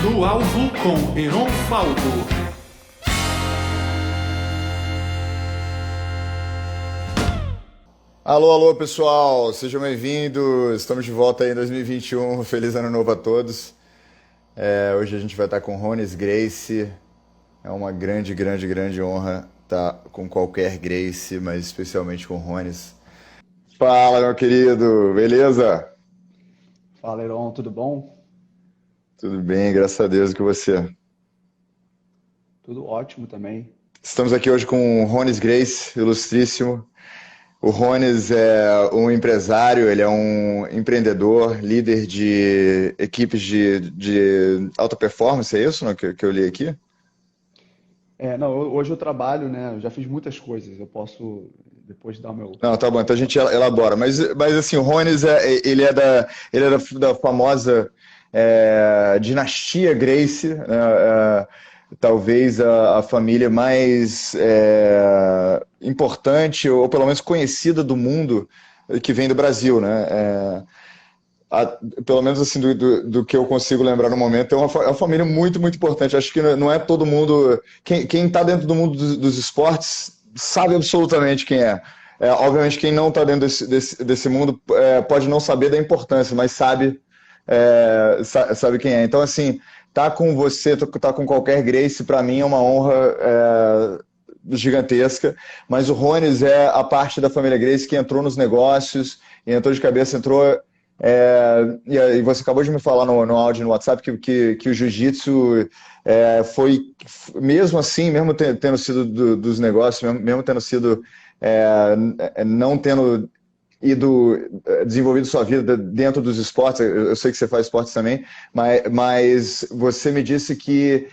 No alvo com Heron Falco. Alô, alô, pessoal, sejam bem-vindos. Estamos de volta aí em 2021. Feliz ano novo a todos. Hoje a gente vai estar com Rones Gracie. É uma grande, grande, grande honra estar com qualquer Gracie, mas especialmente com Rones. Fala, meu querido, beleza? Fala, Heron, tudo bom? Tudo bem, graças a Deus, e com você? Tudo ótimo também. Estamos aqui hoje com o Rones Gracie, ilustríssimo. O Rones é um empresário, ele é um empreendedor, líder de equipes de alta performance, é isso, né, que eu li aqui? Não, hoje eu trabalho, né? Eu já fiz muitas coisas. Eu posso depois dar o meu. Não, tá bom, então a gente elabora. Mas assim, o Rones, ele é da famosa dinastia Gracie, né, talvez a família mais importante, ou pelo menos conhecida do mundo, que vem do Brasil, né? Pelo menos assim, do que eu consigo lembrar no momento, é uma família muito, muito importante. Acho que não é todo mundo. Quem está dentro do mundo dos esportes sabe absolutamente quem é. Obviamente, quem não está dentro desse mundo pode não saber da importância, mas sabe quem é. Então, assim, tá com você, tá com qualquer Grace, para mim é uma honra gigantesca. Mas o Rones é a parte da família Grace que entrou nos negócios, e entrou de cabeça, entrou. E você acabou de me falar no áudio no WhatsApp que o jiu-jitsu foi, mesmo assim, mesmo tendo sido dos negócios, mesmo tendo sido, não tendo ido desenvolvido sua vida dentro dos esportes, eu sei que você faz esportes também, mas você me disse que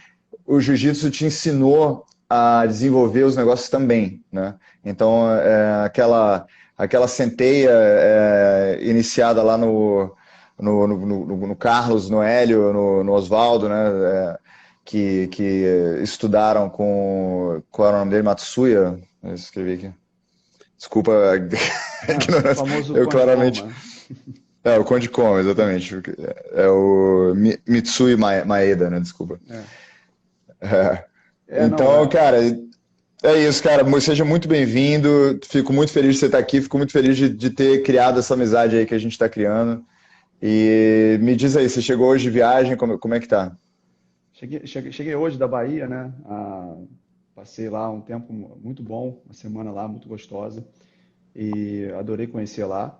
o jiu-jitsu te ensinou a desenvolver os negócios também, né? Então, aquela centeia iniciada lá no Carlos, no Hélio, no Oswaldo, né? Que estudaram com... Qual era o nome dele? Matsuya? Eu escrevi aqui. Desculpa a O ignorância. famoso Eu Conde claramente... Koma. o Conde Kong, exatamente. É o Mitsui Maeda, né? Desculpa. É, É. não, Então, cara, é isso, cara. Seja muito bem-vindo. Fico muito feliz de você estar aqui. Fico muito feliz de ter criado essa amizade aí que a gente está criando. E me diz aí, você chegou hoje de viagem? Como é que tá? cheguei hoje da Bahia, né? Passei lá um tempo muito bom, uma semana lá muito gostosa e adorei conhecer lá.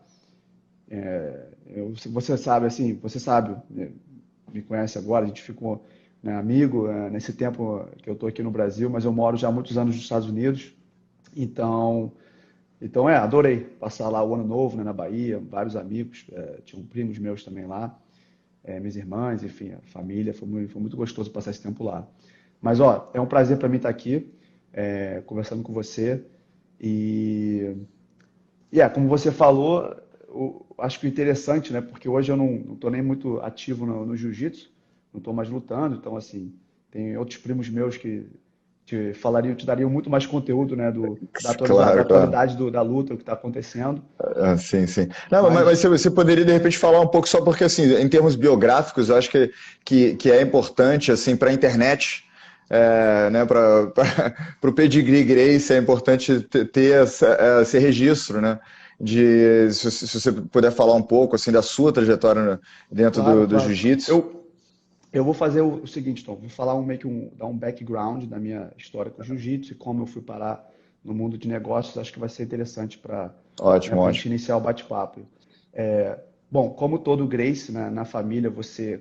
Você sabe, assim, você sabe, né, me conhece agora, a gente ficou, né, amigo, nesse tempo que eu estou aqui no Brasil, mas eu moro já há muitos anos nos Estados Unidos, então, adorei passar lá o ano novo, né, na Bahia, vários amigos, tinham primos meus também lá, minhas irmãs, enfim, a família, foi muito gostoso passar esse tempo lá. Mas, ó, é um prazer para mim estar aqui, conversando com você, e como você falou, acho que o interessante, né? Porque hoje eu não estou nem muito ativo no jiu-jitsu, não estou mais lutando, então assim, tem outros primos meus que te dariam muito mais conteúdo, né? Da Claro, claro. atualidade da luta, o que está acontecendo. Sim, sim. Não, mas Mas, você poderia, de repente, falar um pouco, só porque, assim, em termos biográficos, eu acho que é importante, assim, para a internet, né, para o pedigree Grace, é importante ter esse registro, né? Se você puder falar um pouco, assim, da sua trajetória dentro claro, do claro. jiu-jitsu. Eu vou fazer o seguinte, então, vou falar dar um background da minha história com o jiu-jitsu e como eu fui parar no mundo de negócios, acho que vai ser interessante para, né, Ótimo, para a ótimo. gente iniciar o bate-papo. Bom, como todo Grace, né, na família,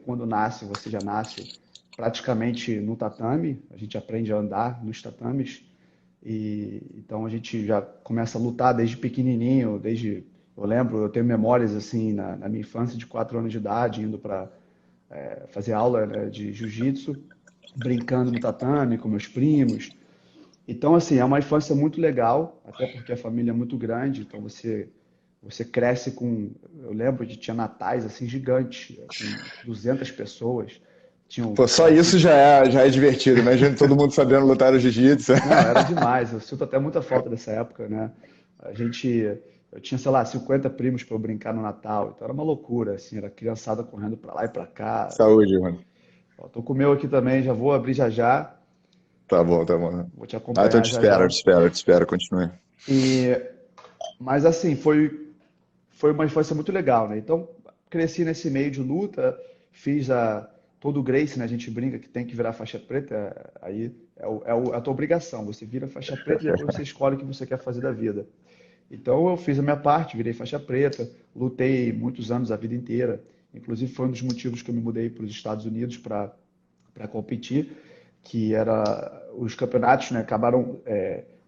quando nasce, você já nasce praticamente no tatame, a gente aprende a andar nos tatames, e então a gente já começa a lutar desde pequenininho, eu lembro, eu tenho memórias assim na minha infância de 4 anos de idade, indo para fazer aula, né, de jiu-jitsu, brincando no tatame com meus primos. Então, assim, é uma infância muito legal, até porque a família é muito grande, então você cresce com, eu lembro de tinha natais assim gigantes, com 200 pessoas. Pô, só isso já é divertido. Imagina todo mundo sabendo lutar no jiu-jitsu. Não, era demais. Eu sinto até muita falta dessa época, né? A gente, eu tinha, sei lá, 50 primos para eu brincar no Natal, então era uma loucura, assim, era criançada correndo para lá e para cá. Saúde, mano. Ó, tô com o meu aqui também, já vou abrir já já. Tá bom, tá bom. Vou te Ah, então eu acompanhar te já espero, eu já. te espero, eu te espero, continue. E, mas assim, foi uma infância muito legal, né? Então, cresci nesse meio de luta, fiz todo o Gracie, né? A gente brinca que tem que virar faixa preta, aí é a tua obrigação. Você vira faixa preta e depois você escolhe o que você quer fazer da vida. Então, eu fiz a minha parte, virei faixa preta, lutei muitos anos, a vida inteira. Inclusive, foi um dos motivos que eu me mudei para os Estados Unidos para competir, que era os campeonatos, né, acabaram,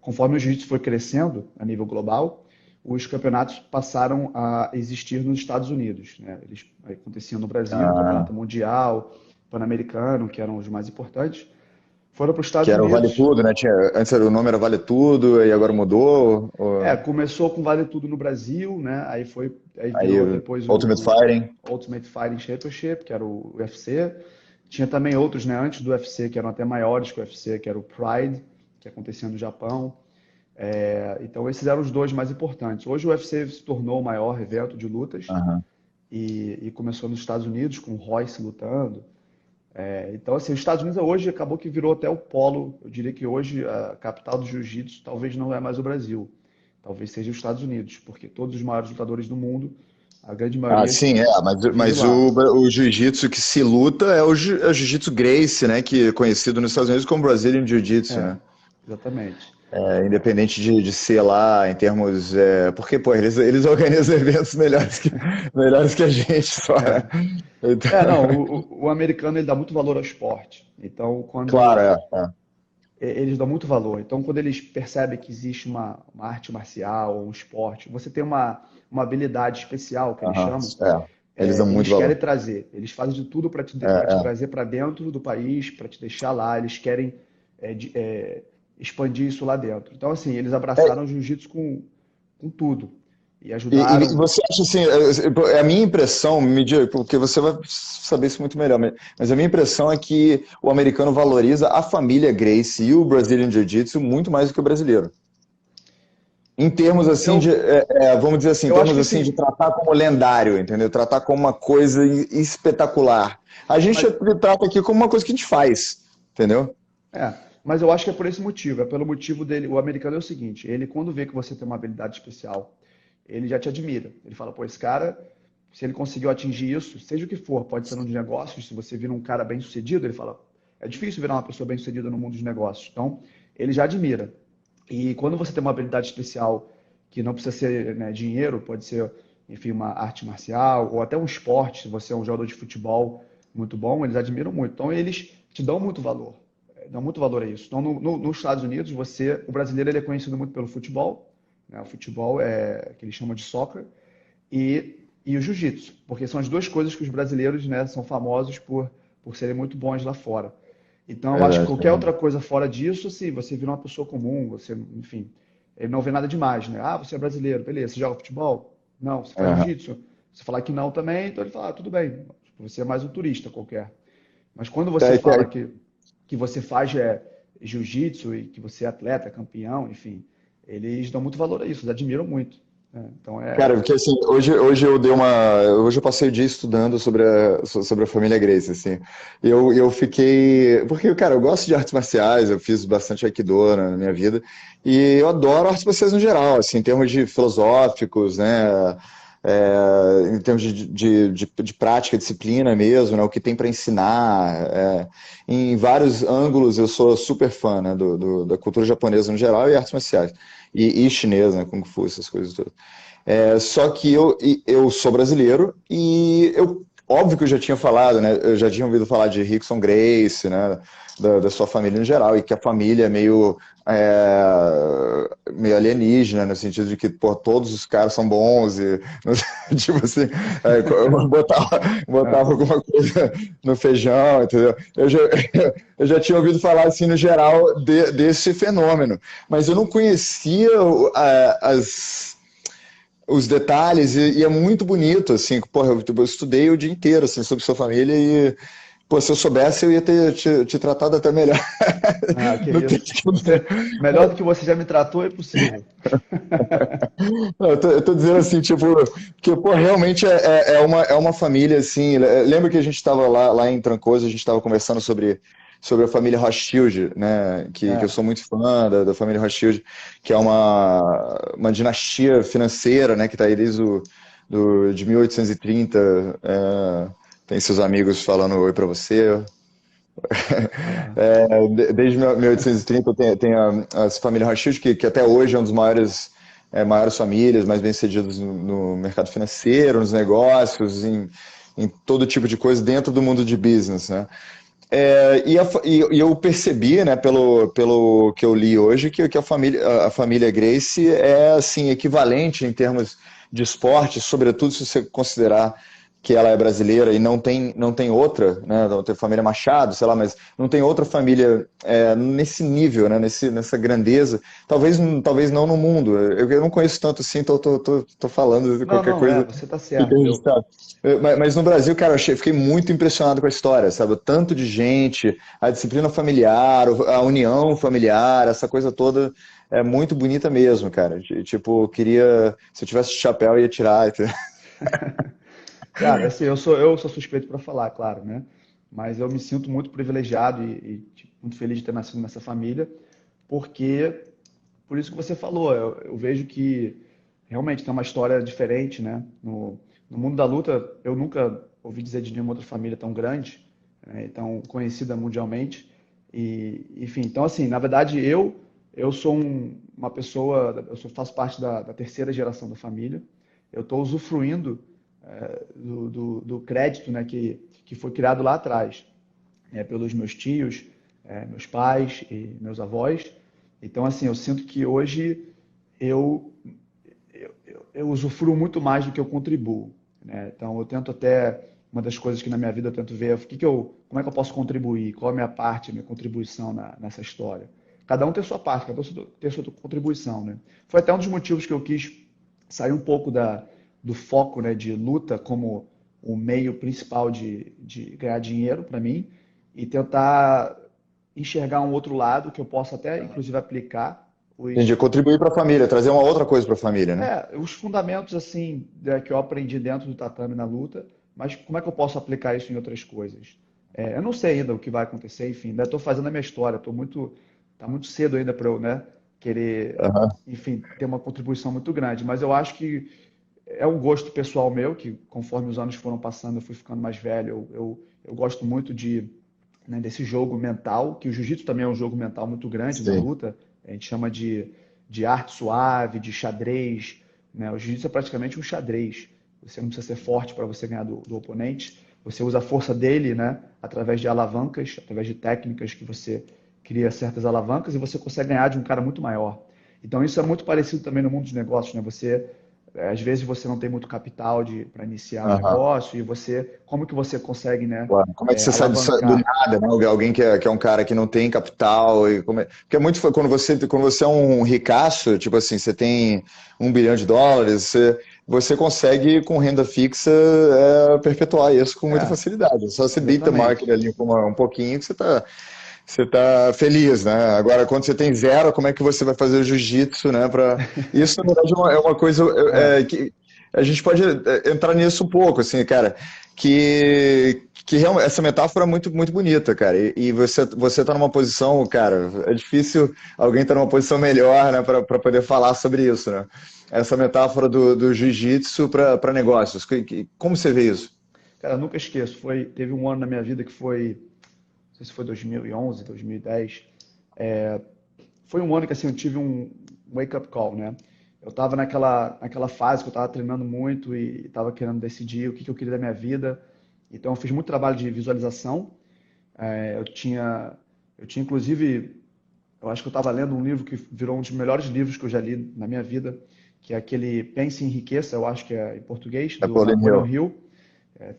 conforme o jiu-jitsu foi crescendo a nível global, os campeonatos passaram a existir nos Estados Unidos, né? Eles aconteciam no Brasil, Ah, Campeonato Mundial, Pan-Americano, que eram os mais importantes, foram para os que Estados era o Vale Unidos. Tudo, né? Antes o nome era Vale Tudo, e agora mudou. Começou com Vale Tudo no Brasil, né? Aí Aí virou depois Ultimate o Fighting. Ultimate Fighting Championship, que era o UFC. Tinha também outros, né, antes do UFC, que eram até maiores que o UFC, que era o Pride, que acontecia no Japão. Então esses eram os dois mais importantes. Hoje o UFC se tornou o maior evento de lutas Aham. e começou nos Estados Unidos, com o Royce lutando. Então, assim, os Estados Unidos hoje acabou que virou até o polo. Eu diria que hoje a capital do jiu-jitsu talvez não é mais o Brasil. Talvez seja os Estados Unidos, porque todos os maiores lutadores do mundo, a grande Ah, maioria sim, mas, vive mas lá. o jiu-jitsu que se luta é é o jiu-jitsu Gracie, né? Que é conhecido nos Estados Unidos como Brazilian Jiu-Jitsu, É, né? exatamente. Independente de ser lá em termos. Porque, pô, eles organizam eventos melhores que a gente só, né? É, Então, não, o americano ele dá muito valor ao esporte. Então, claro, quando eles dão muito valor. Então, quando eles percebem que existe uma arte marcial ou um esporte, você tem uma habilidade especial, que eles Aham, chamam, eles dão muito eles querem valor. trazer. Eles fazem de tudo para É, para te é. trazer para dentro do país, para te deixar lá. Eles querem expandir isso lá dentro. Então, assim, eles abraçaram o jiu-jitsu com tudo e E ajudaram. você acha assim, a minha impressão, me diga, porque você vai saber isso muito melhor, mas a minha impressão é que o americano valoriza a família Gracie e o Brazilian Jiu-Jitsu muito mais do que o brasileiro. Em termos assim Eu, vamos dizer assim, em eu acho termos que assim de sim, tratar como lendário, entendeu? Tratar como uma coisa espetacular. A gente mas trata aqui como uma coisa que a gente faz, entendeu? É, mas eu acho que é por esse motivo. É pelo motivo dele. O americano é o seguinte: ele, quando vê que você tem uma habilidade especial, ele já te admira. Ele fala, pô, esse cara, se ele conseguiu atingir isso, seja o que for, pode ser no de negócios, se você vira um cara bem-sucedido, ele fala, é difícil virar uma pessoa bem-sucedida no mundo dos negócios. Então, ele já admira. E quando você tem uma habilidade especial, que não precisa ser, né, dinheiro, pode ser, enfim, uma arte marcial, ou até um esporte, se você é um jogador de futebol muito bom, eles admiram muito. Então, eles te dão muito valor. Dão muito valor a isso. Então, nos Estados Unidos, o brasileiro ele é conhecido muito pelo futebol, né? O futebol é que eles chamam de soccer e o jiu-jitsu, porque são as duas coisas que os brasileiros, né, são famosos por serem muito bons lá fora. Então, eu acho que Verdade, qualquer verdade. outra coisa fora disso, assim, você vira uma pessoa comum, você, enfim, ele não vê nada demais, né? Ah, você é brasileiro, beleza, você joga futebol? Não, você faz Aham. jiu-jitsu? Você falar que não também, então ele fala, ah, tudo bem, você é mais um turista qualquer. Mas quando você É, fala é, que você faz jiu-jitsu e que você é atleta, campeão, enfim, eles dão muito valor a isso, eles admiram muito, né? Então Cara, porque assim, hoje eu dei uma. Hoje eu passei o dia estudando sobre a família Gracie, assim. Eu fiquei. Porque, cara, eu gosto de artes marciais, eu fiz bastante Aikido na minha vida, e eu adoro artes marciais no geral, assim, em termos de filosóficos, né? Em termos de prática, disciplina mesmo, né? O que tem para ensinar. Em vários ângulos eu sou super fã, né? Da cultura japonesa no geral e artes marciais. E chinesa, né? Kung Fu, essas coisas todas. Só que eu sou brasileiro e óbvio que eu já tinha falado, né? Eu já tinha ouvido falar de Rickson Gracie, né? Da sua família em geral, e que a família é meio alienígena, no sentido de que, pô, todos os caras são bons e, tipo assim, botava é, alguma coisa no feijão, entendeu? Eu já tinha ouvido falar, assim, no geral, desse fenômeno, mas eu não conhecia os detalhes e é muito bonito, assim, porra, eu estudei o dia inteiro, assim, sobre sua família Pô, se eu soubesse, eu ia ter te tratado até melhor. Ah, que No isso. tempo. Melhor do que você já me tratou é possível. Não, eu tô dizendo assim, tipo, que, pô, realmente é uma família, assim. Lembra que a gente estava lá em Trancoso, a gente estava conversando sobre a família Rothschild, né? Que eu É, sou muito fã da família Rothschild, que é uma dinastia financeira, né? Que está aí desde de 1830. Tem seus amigos falando oi para você. ah, Desde 1830 tem a família Rothschild, que até hoje é um dos maiores famílias, mais bem-sucedidos no mercado financeiro, nos negócios, em todo tipo de coisa dentro do mundo de business, né? E eu percebi, né, pelo que eu li hoje, que a família Gracie é assim equivalente em termos de esporte, sobretudo se você considerar que ela é brasileira e não tem outra, né, não tem família Machado, sei lá, mas não tem outra família nesse nível, né, nessa grandeza, talvez não no mundo. Eu não conheço tanto assim, então tô falando de não, qualquer não, coisa. você está Fica certo. registrado. Mas no Brasil, cara, fiquei muito impressionado com a história, sabe? O tanto de gente, a disciplina familiar, a união familiar, essa coisa toda é muito bonita mesmo, cara. Tipo, se eu tivesse de chapéu, eu ia tirar. Cara, assim, eu sou suspeito para falar, claro, né? Mas eu me sinto muito privilegiado e, tipo, muito feliz de ter nascido nessa família, porque, por isso que você falou, eu vejo que realmente tem uma história diferente, né? No mundo da luta, eu nunca ouvi dizer de nenhuma outra família tão grande, né? Tão conhecida mundialmente. E, enfim, então, assim, na verdade, eu sou uma pessoa, faço parte da terceira geração da família. Eu estou usufruindo do crédito, né, que foi criado lá atrás, pelos meus tios, meus pais e meus avós. Então, assim, eu sinto que hoje eu, eu usufruo muito mais do que eu contribuo, né? Então, eu tento até, uma das coisas que na minha vida eu tento ver, como é que eu posso contribuir, qual é a minha parte, a minha contribuição nessa história. Cada um tem sua parte, cada um tem sua contribuição, né? Foi até um dos motivos que eu quis sair um pouco do foco, né, de luta como o meio principal de ganhar dinheiro para mim e tentar enxergar um outro lado que eu possa até, inclusive, aplicar Entendi, os, contribuir para a família, trazer uma outra coisa para a família, né? os fundamentos assim que eu aprendi dentro do tatame na luta, mas como é que eu posso aplicar isso em outras coisas? Eu não sei ainda o que vai acontecer, enfim, ainda estou fazendo a minha história, tá muito cedo ainda para eu, né, querer, Aham. enfim, ter uma contribuição muito grande, mas eu acho que é um gosto pessoal meu, que conforme os anos foram passando, eu fui ficando mais velho, eu gosto muito né, desse jogo mental, que o jiu-jitsu também é um jogo mental muito grande na Sim. luta, a gente chama de arte suave, de xadrez, né? O jiu-jitsu é praticamente um xadrez. Você não precisa ser forte para você ganhar do oponente, você usa a força dele, né, através de alavancas, através de técnicas que você cria certas alavancas e você consegue ganhar de um cara muito maior. Então isso é muito parecido também no mundo dos negócios, né? Às vezes você não tem muito capital para iniciar um Aham. negócio e como que você consegue, né, Claro. Como é que você sai do alavancar? nada, né? Alguém que é um cara que não tem capital porque é muito quando você é um ricaço, tipo assim, você tem US$ 1 bilhão, você consegue com renda fixa perpetuar isso com muita É, facilidade. É só você beat the market exatamente. ali com um pouquinho que você tá feliz, né? Agora, quando você tem zero, como é que você vai fazer o jiu-jitsu, né? Isso, na verdade, é uma coisa que a gente pode entrar nisso um pouco, assim, cara, que realmente, essa metáfora é muito, muito bonita, cara. E você tá numa posição, cara, é difícil alguém estar numa posição melhor, né, para poder falar sobre isso, né? Essa metáfora do jiu-jitsu para negócios. Como você vê isso? Cara, eu nunca esqueço. Teve um ano na minha vida que foi, não sei se foi 2011, 2010. Foi um ano que assim, eu tive um wake-up call, né? Eu estava naquela fase que eu estava treinando muito e estava querendo decidir o que eu queria da minha vida. Então, eu fiz muito trabalho de visualização. Eu tinha inclusive, eu acho que eu estava lendo um livro que virou um dos melhores livros que eu já li na minha vida, que é aquele Pense em Riqueza, eu acho que é em português, É do Pauline Napoleon Hill. Hill,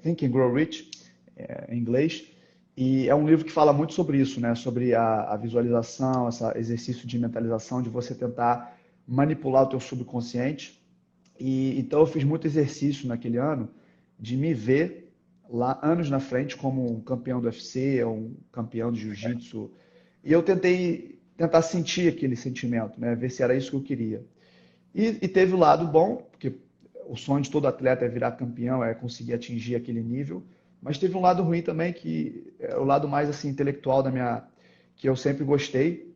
Think and Grow Rich, em inglês. E é um livro que fala muito sobre isso, né? Sobre a visualização, esse exercício de mentalização, de você tentar manipular o teu subconsciente. E então eu fiz muito exercício naquele ano de me ver lá anos na frente como um campeão do UFC, ou um campeão de jiu-jitsu. E eu tentei tentar sentir aquele sentimento, né? Ver se era isso que eu queria. E teve o lado bom, porque o sonho de todo atleta é virar campeão, é conseguir atingir aquele nível. Mas teve um lado ruim também, que é o lado mais assim intelectual da minha, que eu sempre gostei.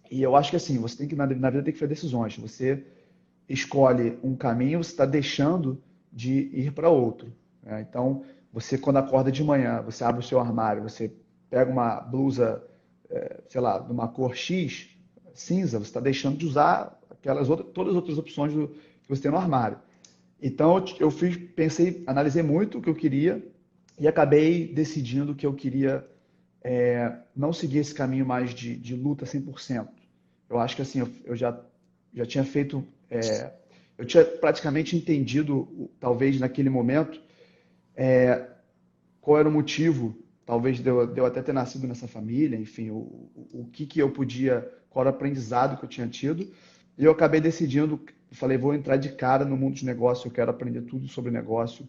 E eu acho que assim, você tem que na vida tem que fazer decisões. Você escolhe um caminho, você está deixando de ir para outro, né? Então, você quando acorda de manhã, você abre o seu armário, você pega uma blusa, sei lá, de uma cor X, cinza, você está deixando de usar todas as outras opções que você tem no armário. Então, pensei, analisei muito o que eu queria e acabei decidindo que eu queria não seguir esse caminho mais de luta 100%. Eu acho que assim, eu já tinha feito, eu tinha praticamente entendido, talvez naquele momento, qual era o motivo, talvez de eu até ter nascido nessa família, enfim, o que eu podia, qual era o aprendizado que eu tinha tido. E eu acabei decidindo, falei, vou entrar de cara no mundo de negócio, eu quero aprender tudo sobre negócio.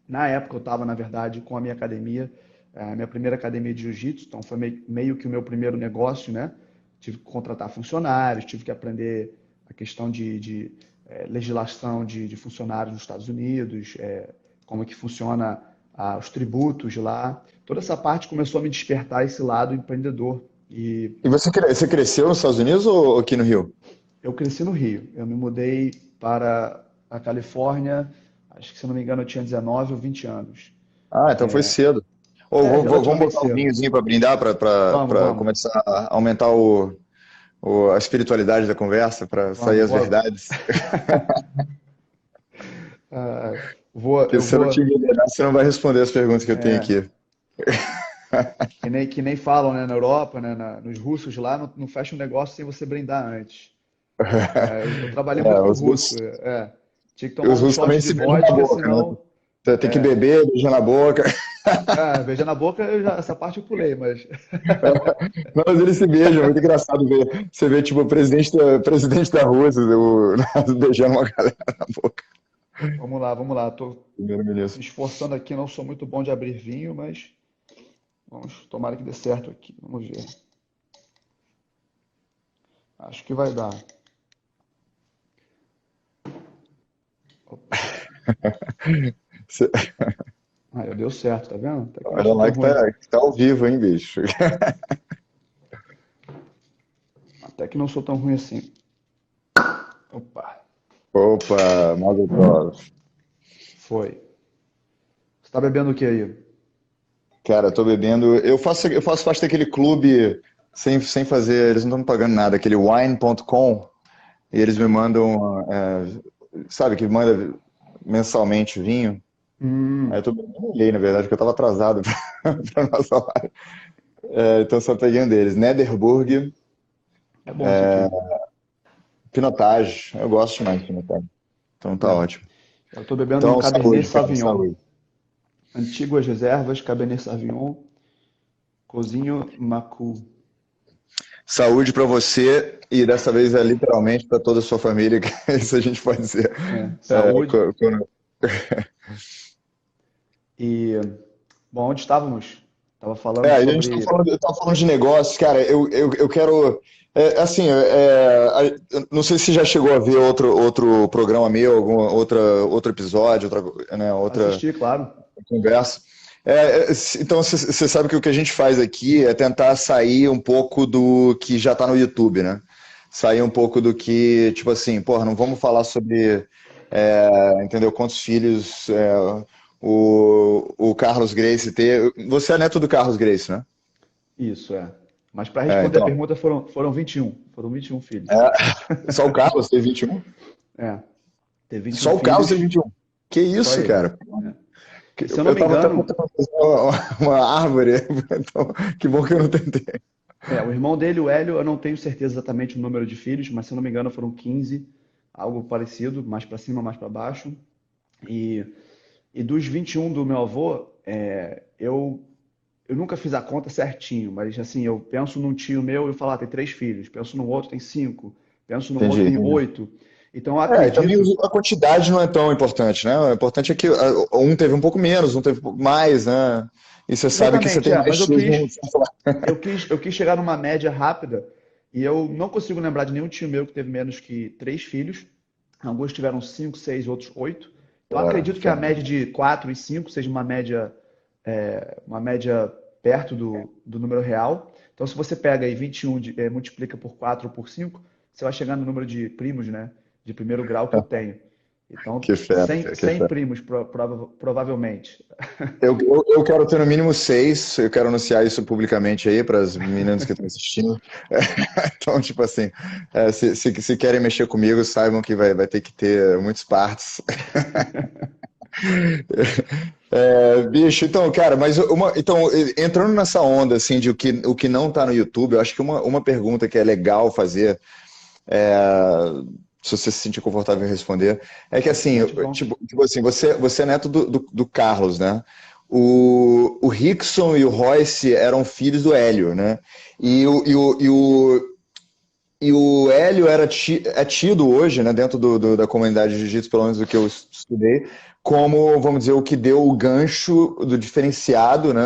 Na época eu estava, na verdade, com a minha academia, a minha primeira academia de jiu-jitsu, então foi meio que o meu primeiro negócio, né? Tive que contratar funcionários, tive que aprender a questão de legislação de funcionários nos Estados Unidos, como é que funciona os tributos lá. Toda essa parte começou a me despertar esse lado empreendedor. E E você cresceu nos Estados Unidos ou aqui no Rio? eu cresci no Rio. Eu me mudei para a Califórnia, acho que se não me engano eu tinha 19 ou 20 anos. Ah, então foi cedo. Vamos Relativamente botar um cedo. vinhozinho para brindar, Vamos, para vamos, começar a aumentar a espiritualidade da conversa, para sair vamos, as vou, verdades. ah, Porque eu se eu não te vou, envenenar, você não vai responder as perguntas que eu tenho é, aqui. que nem falam, né, na Europa, né, nos russos lá, não fecha um negócio sem você brindar antes. Eu trabalhei É, muito com russo, tinha que tomar os um russos shot também de se beijam na vodka, boca, né? senão, Você tem que beber, beijar na boca. beijar na boca, essa parte eu pulei, mas Mas eles se beijam, é muito engraçado ver. Você vê, tipo, presidente da Rússia, beijando uma galera na boca. vamos lá, tô me Primeiro-ministro. esforçando aqui, não sou muito bom de abrir vinho, mas vamos, tomara que dê certo aqui, vamos ver. Acho que vai dar. Opa, Você- deu certo, tá vendo? Até que eu não Olha sou lá tão ruim. que tá ao vivo, hein, bicho? Até que não sou tão ruim assim. Opa, Opa, Mazel Tov. foi. Você tá bebendo o que aí? Cara, eu tô bebendo. Eu faço parte daquele clube sem fazer. Eles não estão me pagando nada, aquele wine.com. E eles me mandam, sabe, que manda mensalmente vinho. Aí eu Hum, tô bebendo lei, na verdade, porque eu tava atrasado para nossa live. Então só peguei um deles. Nederburg, é bom isso aqui. Pinotage. Eu gosto demais de Pinotage. Então tá É, ótimo. eu tô bebendo um Então, Cabernet saúde, cara, Sauvignon. saúde. Antiguas reservas, Cabernet Sauvignon, Cozinho Macu. Saúde para você e dessa vez é literalmente para toda a sua família, que isso a gente pode dizer. Saúde. Quando- E, bom, onde estávamos? Estava falando a gente sobre. tá falando de negócios, cara. Eu quero. Assim, eu não sei se já chegou a ver outro programa meu, outro episódio, outra Assistir, claro. conversa. Então, você sabe que o que a gente faz aqui é tentar sair um pouco do que já está no YouTube, né? Sair um pouco do que, tipo assim, porra, não vamos falar sobre, entendeu, quantos filhos o Carlos Gracie ter. Você é neto do Carlos Gracie, né? Isso, é. Mas para responder a Então, pergunta foram 21. Foram 21 filhos. só o Carlos tem 21? É, ter 21 Só o Carlos tem filhos, 21. Que só isso, ele. cara? É. E se eu não Eu me tava até engano, tentando fazer uma árvore, então, que bom que eu não tentei. o irmão dele, o Hélio, eu não tenho certeza exatamente o número de filhos, mas se eu não me engano foram 15, algo parecido, mais para cima, mais para baixo. E, e dos 21 do meu avô, eu nunca fiz a conta certinho, mas assim, eu penso num tio meu e falo, tem 3 filhos. Penso no outro, tem 5. Penso no outro, Entendi, tem entendi. 8. Então eu E também acredito. a quantidade não é tão importante, né? O importante é que um teve um pouco menos, um teve um pouco mais, né? E você sabe que você Exatamente, tem mais mas X no. eu quis chegar numa média rápida e eu não consigo lembrar de nenhum tio meu que teve menos que três filhos. Alguns tiveram cinco, seis, outros oito. Então, eu Fora, acredito que a média de quatro e cinco seja uma média perto do número real. Então, se você pega aí 21, multiplica por 4 ou por 5, você vai chegar no número de primos, né, de primeiro grau que eu tenho. Então, que fera, cara, que 100 fera. primos, provavelmente. Eu quero ter no mínimo 6, eu quero anunciar isso publicamente aí para as meninas que estão assistindo. Então, tipo assim, se querem mexer comigo, saibam que vai ter que ter muitos partes. Bicho, então, cara, então, entrando nessa onda, assim, de o que não tá no YouTube, eu acho que uma pergunta que é legal fazer, se você se sentir confortável em responder, é que, assim, Mete bronca. tipo assim, você é neto do Carlos, né? O Rickson e o Royce eram filhos do Hélio, né? E o Hélio é tido hoje, né, dentro da comunidade de jiu-jitsu, pelo menos do que eu estudei, como, vamos dizer, o que deu o gancho do diferenciado, né,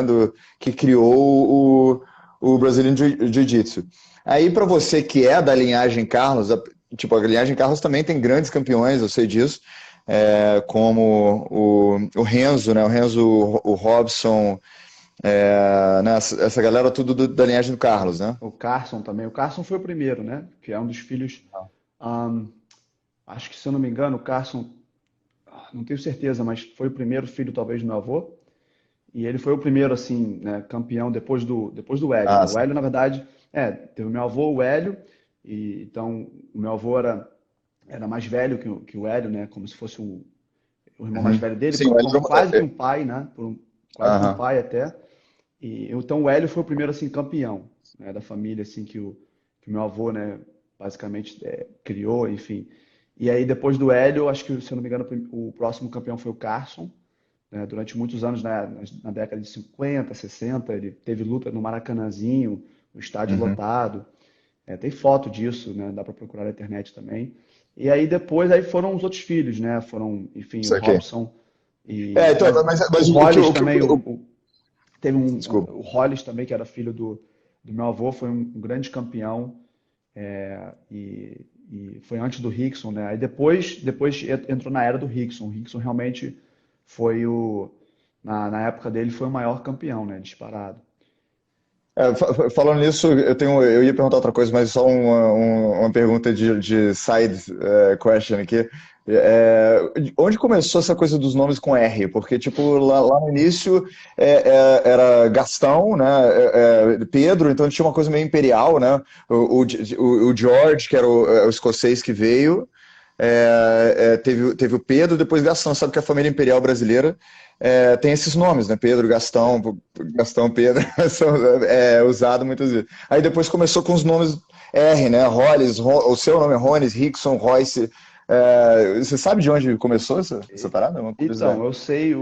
que criou o Brazilian Jiu-Jitsu. Aí, para você que é da linhagem Carlos, tipo, a linhagem Carlos também tem grandes campeões, eu sei disso, como o Renzo, né, o Renzo, o Robson, né, essa galera tudo da linhagem do Carlos, né? O Carson também. O Carson foi o primeiro, né? Que é um dos filhos. ahn, Acho que, se eu não me engano, o Carson, não tenho certeza, mas foi o primeiro filho, talvez, do meu avô. E ele foi o primeiro, assim, né, campeão depois do Hélio, né? Ah, O sim. Hélio, na verdade, teve o meu avô, o Hélio, e então o meu avô era mais velho que o Hélio, né? Como se fosse o irmão mais Uhum. velho dele, Sim, o Hélio. quase que um pai, né? Quase que um Aham. pai até. E então o Hélio foi o primeiro assim campeão, né, da família assim que o meu avô, né, basicamente criou, enfim. E aí depois do Hélio, acho que se eu não me engano, o próximo campeão foi o Carson, né, durante muitos anos, né, na década de 50, 60, ele teve luta no Maracanãzinho, no estádio Uhum. lotado. Tem foto disso, né, dá para procurar na internet também. E aí depois aí foram os outros filhos, né? Foram, enfim, o Isso aqui. Robson Então, o mas Hollis também, desculpa. o Hollis também, que era filho do meu avô, foi um grande campeão, e foi antes do Rickson, né? Aí depois entrou na era do Rickson. O Rickson realmente foi na época dele, foi o maior campeão, né? Disparado. Falando nisso, eu ia perguntar outra coisa, mas só uma pergunta de side question aqui. Onde começou essa coisa dos nomes com R? Porque, tipo, lá no início era Gastão, né? Pedro, então tinha uma coisa meio imperial, né? O George, que era o escocês que veio, teve o Pedro, depois Gastão. Sabe que a família imperial brasileira tem esses nomes, né? Pedro, Gastão, Pedro, são usado muitas vezes. Aí depois começou com os nomes R, né? Hollis, o seu nome é Rones, Rickson, Royce. Você sabe de onde começou essa parada? É uma Então, curiosidade.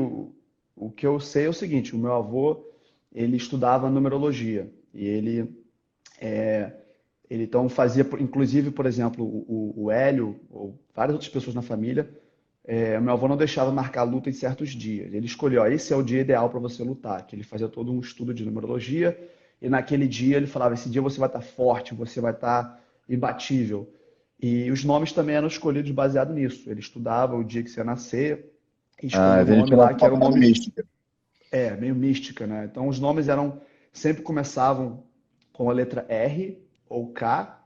o que eu sei é o seguinte: o meu avô, ele estudava numerologia e ele então fazia, inclusive, por exemplo, o Hélio, ou várias outras pessoas na família, o meu avô não deixava marcar luta em certos dias. Ele escolheu, ó, esse é o dia ideal para você lutar, que ele fazia todo um estudo de numerologia, e naquele dia ele falava, esse dia você vai estar forte, você vai estar imbatível. E os nomes também eram escolhidos baseado nisso. Ele estudava o dia que você ia nascer e escolhia o Então a gente nome tinha uma, lá, que uma era o parada nome, mística. meio mística, né? Então os nomes sempre começavam com a letra R, ou K,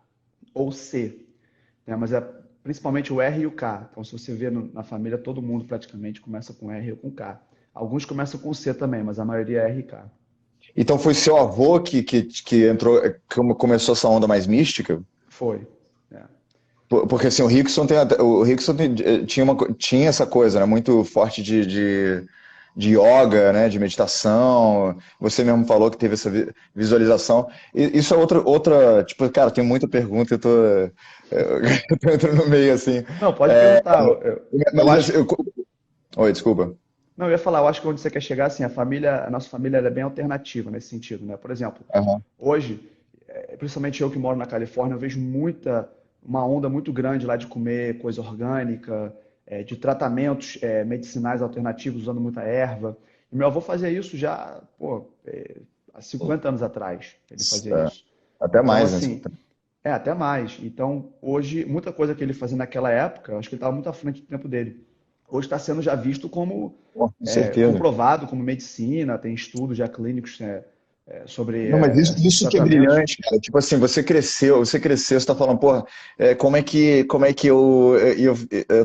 ou C, né? Mas principalmente o R e o K. Então, se você vê na família, todo mundo praticamente começa com R ou com K. Alguns começam com C também, mas a maioria é R e K. Então foi seu avô que entrou, que começou essa onda mais mística? Foi. É. Porque assim, tinha essa coisa, né, muito forte de yoga, né, de meditação. Você mesmo falou que teve essa visualização. Isso é tipo, cara, tem muita pergunta, eu tô entrando no meio assim. Não, pode É, perguntar. Eu mas acho. assim, oi, desculpa. Não, eu ia falar, eu acho que onde você quer chegar, assim, a nossa família ela é bem alternativa nesse sentido, né? Por exemplo, Aham. hoje, principalmente eu que moro na Califórnia, eu vejo uma onda muito grande lá de comer coisa orgânica, de tratamentos medicinais alternativos usando muita erva. E meu avô fazia isso já, pô, há 50 anos atrás, ele fazia É, isso. até Então, mais, né? assim, até mais. Então, hoje, muita coisa que ele fazia naquela época, eu acho que ele estava muito à frente do tempo dele. Hoje está sendo já visto como Pô, com certeza. comprovado como medicina, tem estudos já clínicos sobre Não, mas esses isso que é tratamentos. brilhante, cara. Tipo assim, você cresceu, você tá falando, porra, como é que eu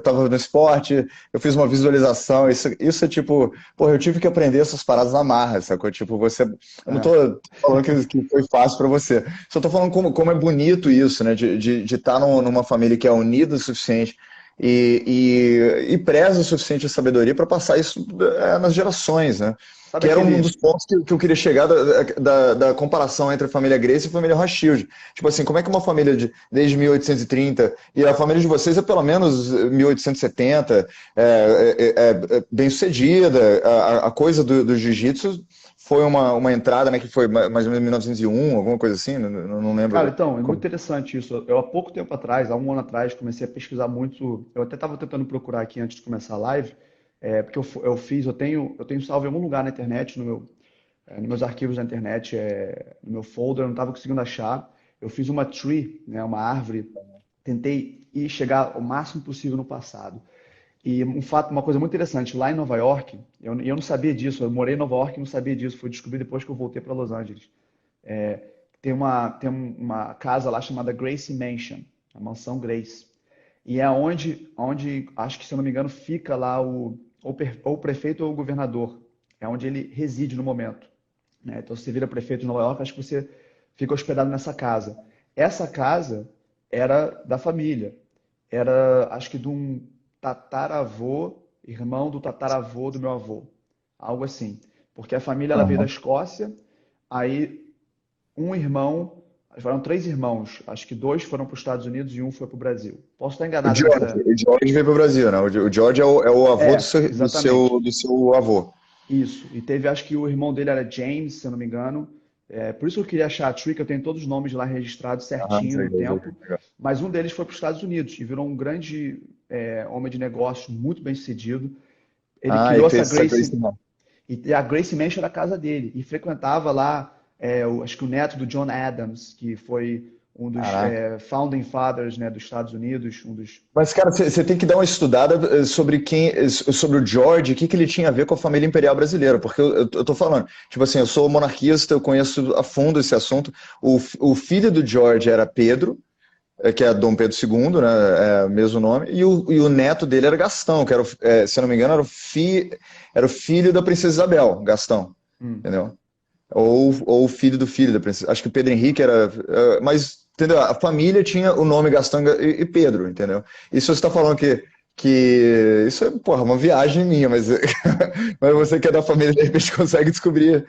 tava no esporte, eu fiz uma visualização, isso é tipo, porra, eu tive que aprender essas paradas na marra, sacou? Tipo, eu não tô É, falando que foi fácil pra você, só tô falando como é bonito isso, né, de estar numa família que é unida o suficiente e preza o suficiente a sabedoria para passar isso nas gerações, né? sabe Que era um dos aquele. pontos que eu queria chegar da comparação entre a família Grace e a família Rothschild. Tipo assim, como é que uma família desde 1830 e a família de vocês é pelo menos 1870, bem-sucedida. A coisa do jiu-jitsu foi uma entrada, né, que foi mais ou menos em 1901, alguma coisa assim, não Cara, lembro. então, é muito interessante isso. Eu, há pouco tempo atrás, há um ano atrás, comecei a pesquisar muito. Eu até estava tentando procurar aqui antes de começar a live, porque eu tenho salvo em algum lugar na internet, nos meus arquivos na internet, no meu folder, eu não estava conseguindo achar. Eu fiz uma tree, né, uma árvore, tentei ir chegar o máximo possível no passado. E uma coisa muito interessante, lá em Nova York, eu não sabia disso, eu morei em Nova York e não sabia disso, fui descobrir depois que eu voltei para Los Angeles. Tem uma casa lá chamada Gracie Mansion, a mansão Grace. E é onde, acho que se eu não me engano, fica lá ou o prefeito ou o governador. É onde ele reside no momento, né? Então, se você vira prefeito de Nova York, acho que você fica hospedado nessa casa. Essa casa era da família. Era, acho que de um tataravô, irmão do tataravô do meu avô. Algo assim. Porque a família ela veio da Aham. Escócia, aí um irmão, foram três irmãos, acho que dois foram para os Estados Unidos e um foi para o Brasil. Posso estar O enganado George, nessa. o George veio para o Brasil, né? O George é o avô Exatamente. do seu avô. Isso. E teve, acho que o irmão dele era James, se eu não me engano. Por isso que eu queria achar a Tree, que eu tenho todos os nomes lá registrados Aham, certinho no tempo. Mas um deles foi para os Estados Unidos e virou um grande homem de negócio, muito bem sucedido. Ele Ah, e criou essa fez essa Grace Gracie, não. e a Gracie Mansion era a casa dele. E frequentava lá, acho que o neto do John Adams, que foi um dos Caraca. founding fathers, né, dos Estados Unidos, um dos. Mas, cara, você tem que dar uma estudada sobre o George, o que ele tinha a ver com a família imperial brasileira, porque eu tô falando, tipo assim, eu sou monarquista, eu conheço a fundo esse assunto. O filho do George era Pedro, que é Dom Pedro II, né, o mesmo nome, e o neto dele era Gastão, que era, se eu não me engano, era o filho da princesa Isabel, Gastão, Hum. entendeu? Ou o filho do filho da princesa. Acho que o Pedro Henrique era. Mas, entendeu? A família tinha o nome Gastão e Pedro, entendeu? E se você está falando que. Isso é, porra, uma viagem minha, mas, mas você que é da família, de repente consegue descobrir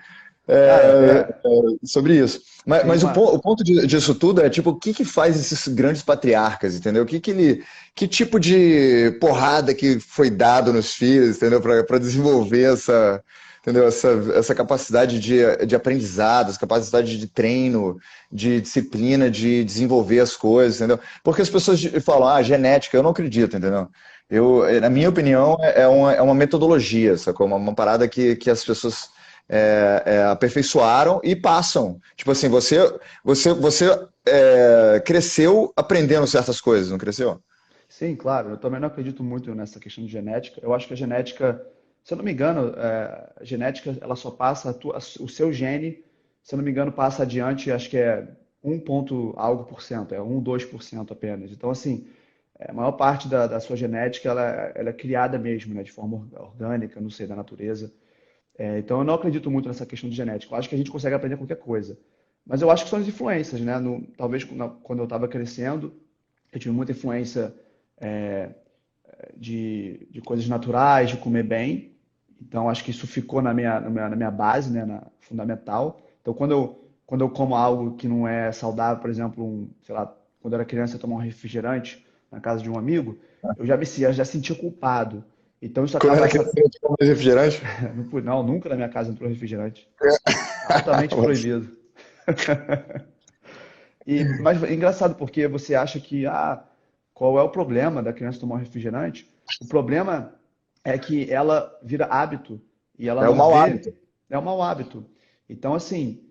Cara, sobre isso. Mas, tem mas o, uma. o ponto disso tudo é, tipo, o que faz esses grandes patriarcas, entendeu? Que tipo de porrada que foi dado nos filhos, entendeu? Para desenvolver entendeu? Essa capacidade de aprendizado, essa capacidade de treino, de disciplina, de desenvolver as coisas, entendeu? Porque as pessoas falam, genética, eu não acredito, entendeu? Na minha opinião, é uma metodologia, sacou? Uma parada que as pessoas aperfeiçoaram e passam. Tipo assim, você cresceu aprendendo certas coisas, não cresceu? Sim, claro. Eu também não acredito muito nessa questão de genética. Eu acho que a genética, se eu não me engano, a genética ela só passa o seu gene, se eu não me engano, passa adiante, acho que é um ponto algo por cento, é 2% apenas. Então, assim, a maior parte da sua genética ela é criada mesmo, né, de forma orgânica, não sei, da natureza. Então, eu não acredito muito nessa questão de genética. Eu acho que a gente consegue aprender qualquer coisa. Mas eu acho que são as influências, né? Talvez quando eu estava crescendo, eu tive muita influência é, de coisas naturais, de comer bem. Então, acho que isso ficou na minha base, né, fundamental. Então, quando eu como algo que não é saudável, por exemplo, sei lá, quando eu era criança, eu tomar um refrigerante na casa de um amigo, eu já sentia culpado. Então, isso Quando acaba era criança, você tomava mais refrigerante? Não, nunca na minha casa entrou refrigerante. Altamente proibido. Mas é engraçado porque você acha que, qual é o problema da criança tomar um refrigerante? O problema é que ela vira hábito e ela É o não mau vê, hábito. é um mau hábito. Então, assim,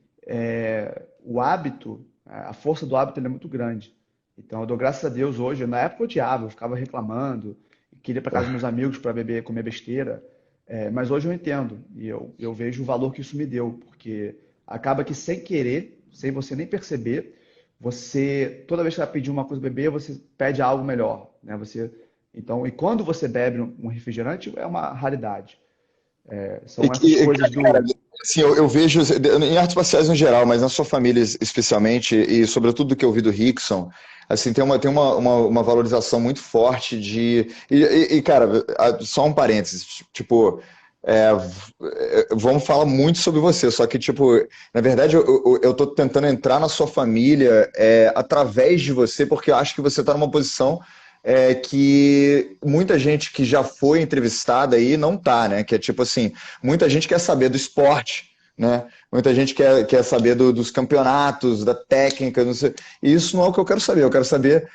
o hábito, a força do hábito ele é muito grande. Então, eu dou graças a Deus hoje. Na época eu odiava, eu ficava reclamando, queria ir para casa dos meus amigos para beber, comer besteira. Mas hoje eu entendo e eu vejo o valor que isso me deu, porque acaba que sem querer, sem você nem perceber, você, toda vez que vai pedir uma coisa pra beber, você pede algo melhor, né? Então, e quando você bebe um refrigerante, é uma raridade. São essas coisas Cara, do. assim, eu vejo em artes marciais no geral, mas na sua família especialmente, e sobretudo do que eu vi do Rickson, assim, tem uma valorização muito forte cara, só um parênteses, tipo, vamos falar muito sobre você, só que, tipo, na verdade, eu tô tentando entrar na sua família através de você, porque eu acho que você tá numa posição que muita gente que já foi entrevistada aí não tá, né? Que é tipo assim, muita gente quer saber do esporte, né? Muita gente quer saber dos campeonatos, da técnica, não sei. E isso não é o que eu quero saber. Eu quero saber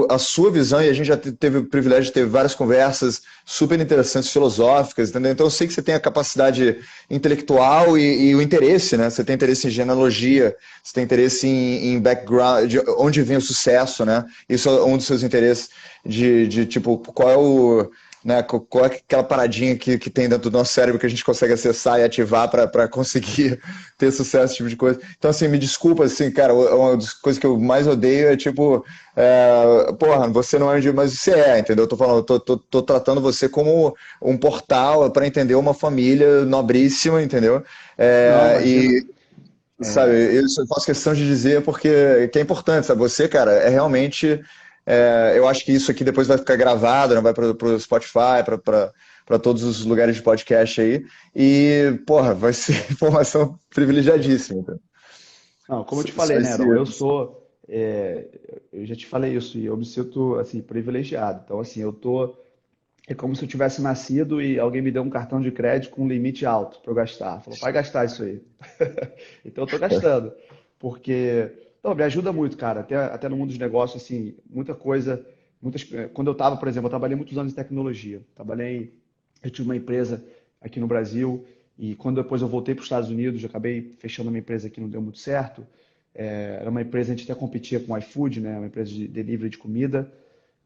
a sua visão, e a gente já teve o privilégio de ter várias conversas super interessantes, filosóficas, entendeu? Então eu sei que você tem a capacidade intelectual e o interesse, né? Você tem interesse em genealogia, você tem interesse em background, de onde vem o sucesso, né? Isso é um dos seus interesses tipo, qual é o, né, qual é aquela paradinha que tem dentro do nosso cérebro que a gente consegue acessar e ativar para conseguir ter sucesso, esse tipo de coisa. Então, assim, me desculpa, assim, cara, uma das coisas que eu mais odeio é tipo, porra, você não é onde, mas você entendeu? Eu tô falando, tô tratando você como um portal para entender uma família nobríssima, entendeu? Não, imagina. E sabe, eu faço questão de dizer porque que é importante, sabe? Você, cara, é realmente. Eu acho que isso aqui depois vai ficar gravado, né? Vai para o Spotify, para todos os lugares de podcast aí. E, porra, vai ser informação privilegiadíssima. Então. Não, como eu te Só falei, né, esse. Aaron, eu já te falei isso e eu me sinto, assim, privilegiado. Então, assim, é como se eu tivesse nascido e alguém me deu um cartão de crédito com um limite alto para eu gastar. Falou, vai gastar isso aí. Então eu tô gastando. Porque, não, me ajuda muito, cara. Até no mundo dos negócios, assim, muita coisa. Quando eu estava, por exemplo, eu trabalhei muitos anos em tecnologia. Eu tive uma empresa aqui no Brasil e quando depois eu voltei para os Estados Unidos, eu acabei fechando uma empresa que não deu muito certo. Era uma empresa, a gente até competia com o iFood, né? Uma empresa de delivery de comida.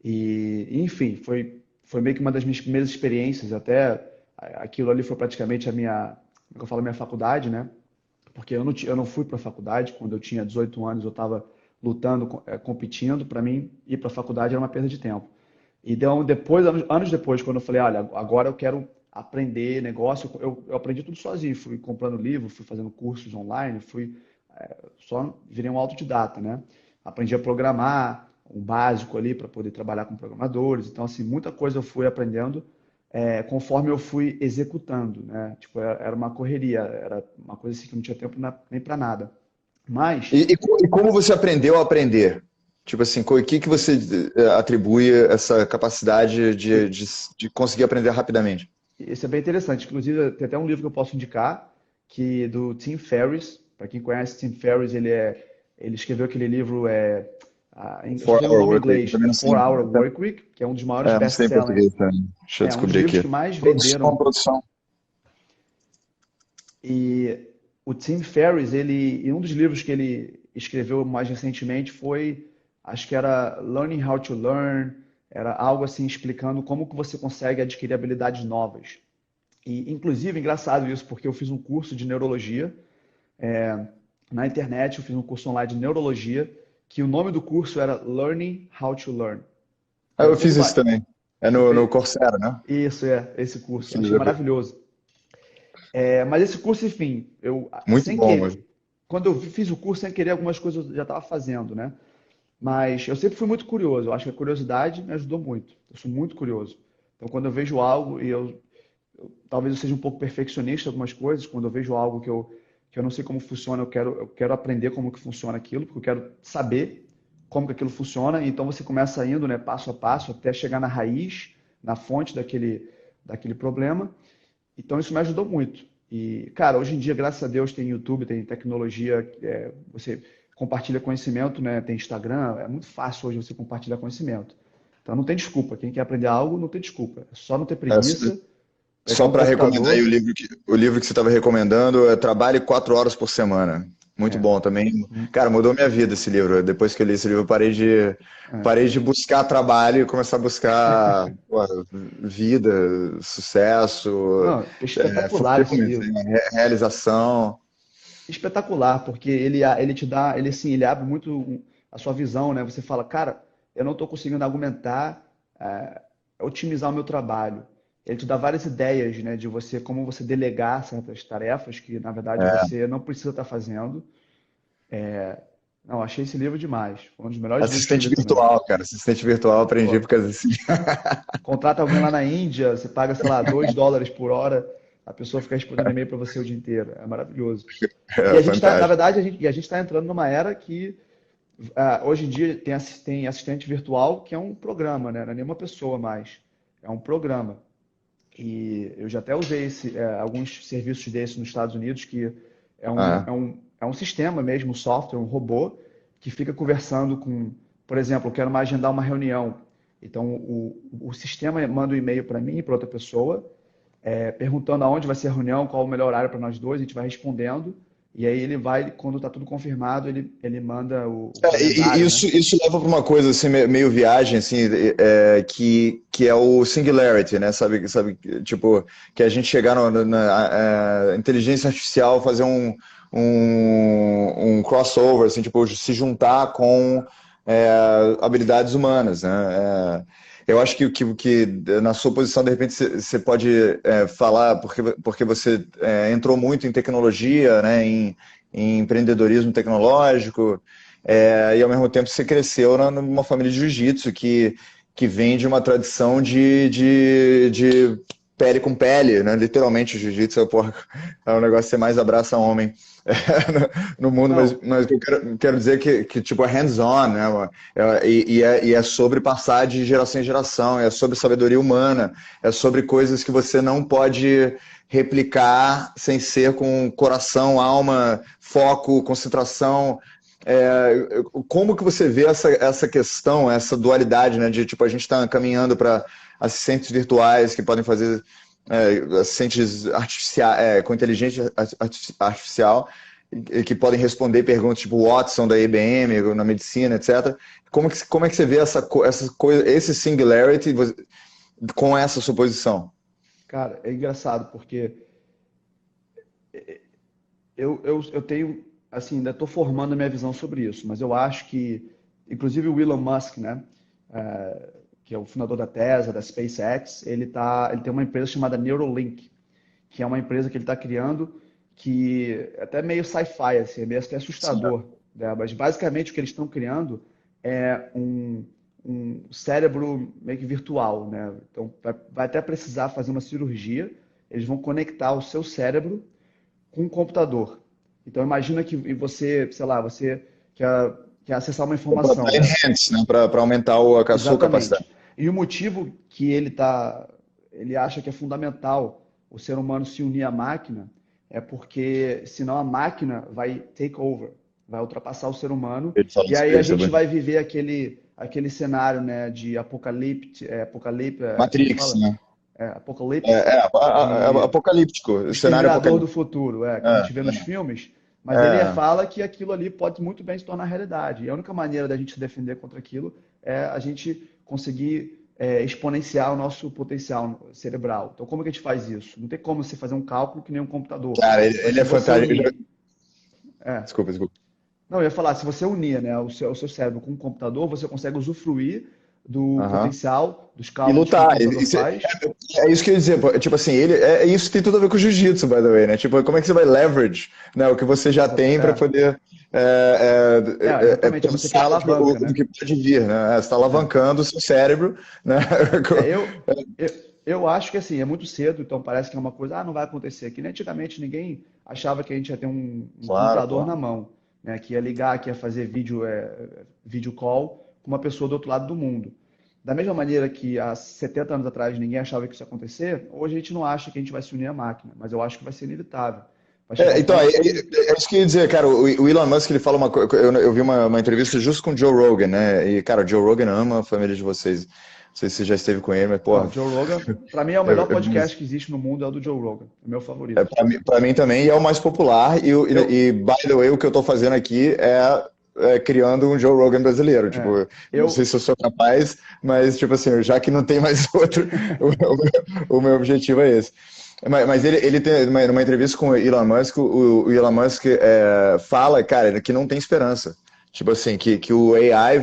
Enfim, foi meio que uma das minhas primeiras experiências, até aquilo ali foi praticamente como é que eu falo, a minha faculdade, né? Porque eu não fui para a faculdade, quando eu tinha 18 anos eu estava lutando, competindo, para mim ir para a faculdade era uma perda de tempo. E depois, anos depois, quando eu falei, olha, agora eu quero aprender negócio, eu aprendi tudo sozinho, fui comprando livro, fui fazendo cursos online, só virei um autodidata, né? Aprendi a programar, um básico ali para poder trabalhar com programadores. Então, assim, muita coisa eu fui aprendendo conforme eu fui executando, né? Tipo, era uma correria, era uma coisa assim que não tinha tempo nem para nada. Mas E como você aprendeu a aprender? Tipo assim, o que você atribui essa capacidade de conseguir aprender rapidamente? isso é bem interessante. Inclusive, tem até um livro que eu posso indicar, do Tim Ferriss. Para quem conhece Tim Ferriss, ele escreveu aquele livro, eu só Four tenho o Hour nome em Work Week, inglês, também é não sei. 4 Hour Work Week, que é um dos maiores Não sei em best-sellers. português também. Deixa eu É um dos descobrir livros aqui. que mais Produção, venderam. produção. E o Tim Ferriss, e um dos livros que ele escreveu mais recentemente foi, acho que era Learning How to Learn, era algo assim explicando como que você consegue adquirir habilidades novas. E, inclusive, engraçado isso, porque eu fiz um curso de neurologia na internet, eu fiz um curso online de neurologia, que o nome do curso era Learning How to Learn. Ah, E aí eu teve fiz isso uma... também. É Você no fez... Coursera, né? Isso, esse curso. Eu Fiz achei maravilhoso. Mas esse curso, enfim, muito sem bom, mas querer, quando eu fiz o curso, sem querer, algumas coisas eu já estava fazendo, né? Mas eu sempre fui muito curioso. Eu acho que a curiosidade me ajudou muito. Eu sou muito curioso. Então, quando eu vejo algo, talvez eu seja um pouco perfeccionista em algumas coisas, quando eu vejo algo que eu não sei como funciona, eu quero aprender como que funciona aquilo, porque eu quero saber como que aquilo funciona. Então, você começa indo, né, passo a passo, até chegar na raiz, na fonte daquele problema. Então isso me ajudou muito. E, cara, hoje em dia, graças a Deus, tem YouTube, tem tecnologia, você compartilha conhecimento, né? Tem Instagram, é muito fácil hoje você compartilhar conhecimento. Então não tem desculpa. Quem quer aprender algo não tem desculpa. É só não ter É, preguiça, pegar só um para recomendar aí computador. o livro que você estava recomendando, é Trabalhe 4 horas por semana. Muito É, bom também. Cara, mudou minha vida esse livro. Depois que eu li esse livro, eu é. parei de buscar trabalho e começar a buscar pô, vida, sucesso, Não, espetacular esse fulfillment, livro. né, realização. Espetacular, porque ele te dá, ele assim, ele abre muito a sua visão, né? Você fala, cara, eu não estou conseguindo argumentar, é, otimizar o meu trabalho. Ele te dá várias ideias, né, de você, como você delegar certas tarefas que, na verdade, É, você não precisa estar fazendo. Não, achei esse livro demais. Foi um dos melhores livros que eu assistente li também. virtual, cara. Assistente virtual, aprendi Pô, por causa assim. contrata alguém lá na Índia, você paga, sei lá, US$ 2 por hora, a pessoa fica respondendo e-mail para você o dia inteiro. É maravilhoso. E É a gente tá, na fantástico. verdade, a gente está entrando numa era que hoje em dia tem assistente virtual, que é um programa, né? Não é nenhuma pessoa mais. É um programa. E eu já até usei alguns serviços desses nos Estados Unidos, que Ah, é um sistema mesmo, um software, um robô, que fica conversando com, por exemplo, eu quero mais agendar uma reunião. Então, o sistema manda um e-mail para mim e para outra pessoa, perguntando aonde vai ser a reunião, qual o melhor horário para nós dois, a gente vai respondendo. E aí ele vai, quando está tudo confirmado, ele manda o E calendário, né? isso leva para uma coisa assim, meio viagem, assim, que é o singularity, né? Sabe, tipo, que a gente chegar na inteligência artificial, fazer um crossover, assim, tipo, se juntar com habilidades humanas, né? Eu acho que na sua posição, de repente, você pode falar, porque você entrou muito em tecnologia, né? Em empreendedorismo tecnológico. E ao mesmo tempo você cresceu numa família de jiu-jitsu que vem de uma tradição de pele com pele, né? Literalmente o jiu-jitsu porra, é um negócio que você mais abraça homem no mundo, Não, mas o que eu quero dizer que tipo, é hands-on, né? E é sobre passar de geração em geração, é sobre sabedoria humana, é sobre coisas que você não pode replicar sem ser com coração, alma, foco, concentração. Como que você vê essa questão, essa dualidade, né, de tipo a gente está caminhando para assistentes virtuais que podem fazer assistentes artificiais com inteligência artificial e que podem responder perguntas tipo Watson da IBM na medicina, etc. Como é que você vê essa coisa, esse singularity com essa suposição? cara, é engraçado, porque eu tenho, assim, ainda estou formando a minha visão sobre isso, mas eu acho que, inclusive o Elon Musk, né, que é o fundador da Tesla, da SpaceX, ele tem uma empresa chamada Neuralink, que é uma empresa que ele está criando que é até meio sci-fi, assim, é meio até Sim. assustador, né? Mas basicamente o que eles estão criando é um cérebro meio que virtual, né? Então vai até precisar fazer uma cirurgia, eles vão conectar o seu cérebro com um computador. Então imagina que você, sei lá, você quer acessar uma informação, Para né? enhance, né? Para aumentar a sua capacidade. Exatamente. E o motivo que ele acha que é fundamental o ser humano se unir à máquina é porque senão a máquina vai take over, vai ultrapassar o ser humano Ele fala e aí a isso, gente vai viver aquele cenário, né, de como Matrix, fala? né? Apocalipse, de Apocalíptico, o cenário Exterminador do apocalíptico. Futuro, que a É, gente vê nos filmes, mas ele é. fala que aquilo ali pode muito bem se tornar realidade. E a única maneira da gente se defender contra aquilo é a gente conseguir exponenciar o nosso potencial cerebral. Então, como que a gente faz isso? Não tem como você fazer um cálculo que nem um computador. Cara, Mas ele se é você fantástico. unir, é, Desculpa. não, eu ia falar, se você unir, né, o seu cérebro com um computador, você consegue usufruir do Aham. potencial, dos E cálculos que um lutar. computador faz. É isso que eu ia dizer. Pô. Tipo assim, isso tem tudo a ver com o jiu-jitsu, by the way, né? Tipo, como é que você vai leverage, né, o que você já tem para poder Exatamente, é você criar pensar alavanca, do né? que pode vir, né? Você está alavancando o seu cérebro, né? É, eu, eu acho que assim, é muito cedo, então parece que é uma coisa, não vai acontecer. Que nem antigamente ninguém achava que a gente ia ter um Claro, computador pô. na mão, né? Que ia ligar, que ia fazer vídeo call com uma pessoa do outro lado do mundo. Da mesma maneira que há 70 anos atrás ninguém achava que isso ia acontecer, hoje a gente não acha que a gente vai se unir à máquina, mas eu acho que vai ser inevitável. Então, é isso que eu ia dizer, cara. O Elon Musk, ele fala uma coisa. Eu vi uma entrevista justo com o Joe Rogan, né? E, cara, o Joe Rogan ama a família de vocês. Não sei se você já esteve com ele, mas, Não, porra, Joe Rogan, pra mim é o é, melhor é, podcast que existe no mundo, é o do Joe Rogan, é o meu favorito. pra mim também, e é o mais popular. Eu, By the way, o que eu tô fazendo aqui é criando um Joe Rogan brasileiro. é, Tipo, não sei eu, se eu sou capaz, mas, tipo assim, já que não tem mais outro, o meu objetivo é esse. Mas ele tem numa entrevista com o Elon Musk, o Elon Musk fala, cara, que não tem esperança. Tipo assim, que o AI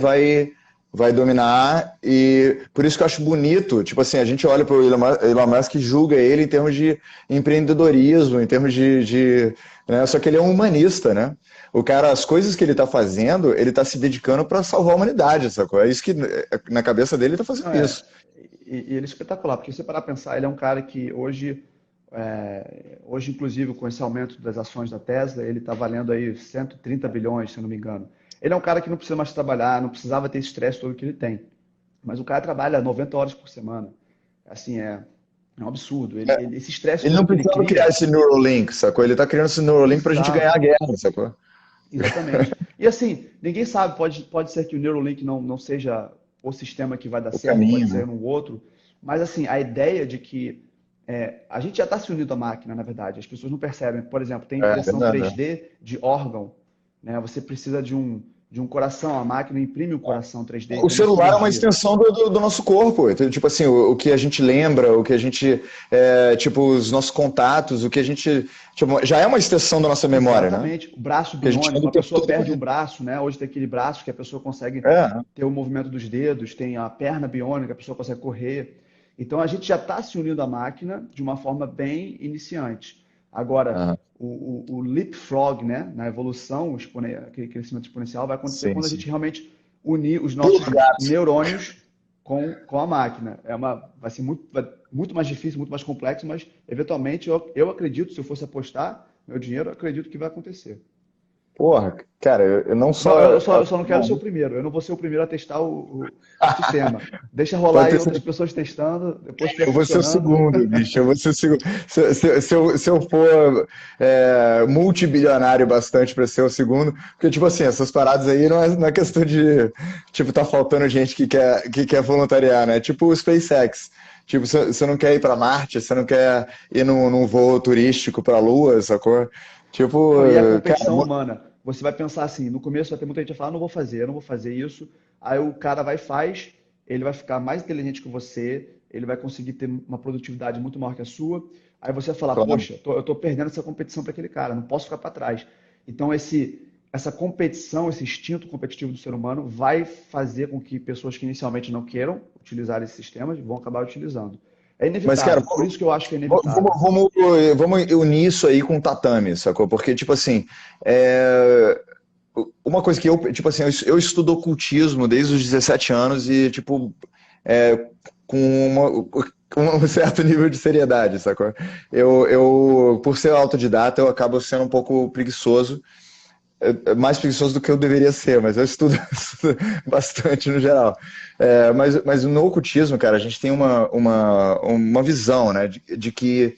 vai dominar e por isso que eu acho bonito, tipo assim, a gente olha para o Elon Musk e julga ele em termos de empreendedorismo, em termos né, só que ele é um humanista, né? O cara, as coisas que ele está fazendo, ele está se dedicando para salvar a humanidade, sacou? É isso que na cabeça dele ele está não fazendo é, isso. e ele é espetacular, porque se você parar pra pensar, ele é um cara que hoje inclusive com esse aumento das ações da Tesla, ele está valendo aí 130 bilhões, se eu não me engano. Ele é um cara que não precisa mais trabalhar, não precisava ter esse estresse todo que ele tem. Mas o cara trabalha 90 horas por semana. Assim, é um absurdo. Esse estresse Ele não todo que ele precisava criar cria, esse Neuralink, sacou? Ele tá criando esse Neuralink pra gente ganhar a exato, guerra, sacou? exatamente. E assim, ninguém sabe, pode ser que o Neuralink não seja o sistema que vai dar O certo, pode caminho, ser né? um outro, mas assim, a ideia de que a gente já está se unindo à máquina, na verdade, as pessoas não percebem. Por exemplo, tem É impressão verdade. 3D de órgão, né? Você precisa de um coração, a máquina imprime o coração 3D, O então é uma celular é uma cirurgia. extensão do nosso corpo. Então, tipo assim, o que a gente lembra, o que a gente. Tipo, os nossos contatos, o que a gente. Tipo, já é uma extensão da nossa memória, né? Exatamente. O braço Que a gente biônico, anda a o tempo pessoa todo com perde um ele. braço, né? Hoje tem aquele braço que a pessoa consegue É. ter o movimento dos dedos, tem a perna biônica, a pessoa consegue correr. Então a gente já está se unindo à máquina de uma forma bem iniciante. Agora, Aham. o leapfrog, né? Na evolução, aquele crescimento exponencial vai acontecer Sim, quando a sim. gente realmente unir os Pulo do nossos gato. neurônios com a máquina. Vai ser muito mais difícil, muito mais complexo, mas eventualmente eu acredito, se eu fosse apostar meu dinheiro, eu acredito que vai acontecer. Porra, cara, eu não Não, só. eu só não quero ser o primeiro. Eu não vou ser o primeiro a testar o sistema. Deixa rolar Pode aí ter outras certeza. pessoas testando, depois estiver Eu vou ser o funcionando. segundo, bicho. Eu vou ser o segundo. Se eu for multibilionário bastante para ser o segundo, porque, tipo assim, essas paradas aí não é questão de, tipo, tá faltando gente que quer voluntariar, né? Tipo o SpaceX. Tipo, você não quer ir para Marte, você não quer ir num voo turístico para a Lua, sacou? Tipo, Não, e a cara, competição humana. Você vai pensar assim, no começo vai ter muita gente que vai falar, não vou fazer, eu não vou fazer isso. Aí o cara vai e faz, ele vai ficar mais inteligente que você, ele vai conseguir ter uma produtividade muito maior que a sua. Aí você vai falar, claro. poxa, eu tô perdendo essa competição para aquele cara, não posso ficar para trás. Então essa competição, esse instinto competitivo do ser humano vai fazer com que pessoas que inicialmente não queiram utilizar esses sistemas vão acabar utilizando. É Mas, cara, inevitável, por isso que eu acho que é Vamos, inevitável. vamos, vamos unir isso aí com o tatame, sacou? Porque, tipo assim, é, uma coisa que eu, tipo assim, eu estudo ocultismo desde os 17 anos e, tipo, é, com com um certo nível de seriedade, sacou? Por ser autodidata, eu acabo sendo um pouco preguiçoso, mais preguiçoso do que eu deveria ser, mas eu estudo, estudo bastante no geral. Mas no ocultismo, cara, a gente tem uma visão, né, de que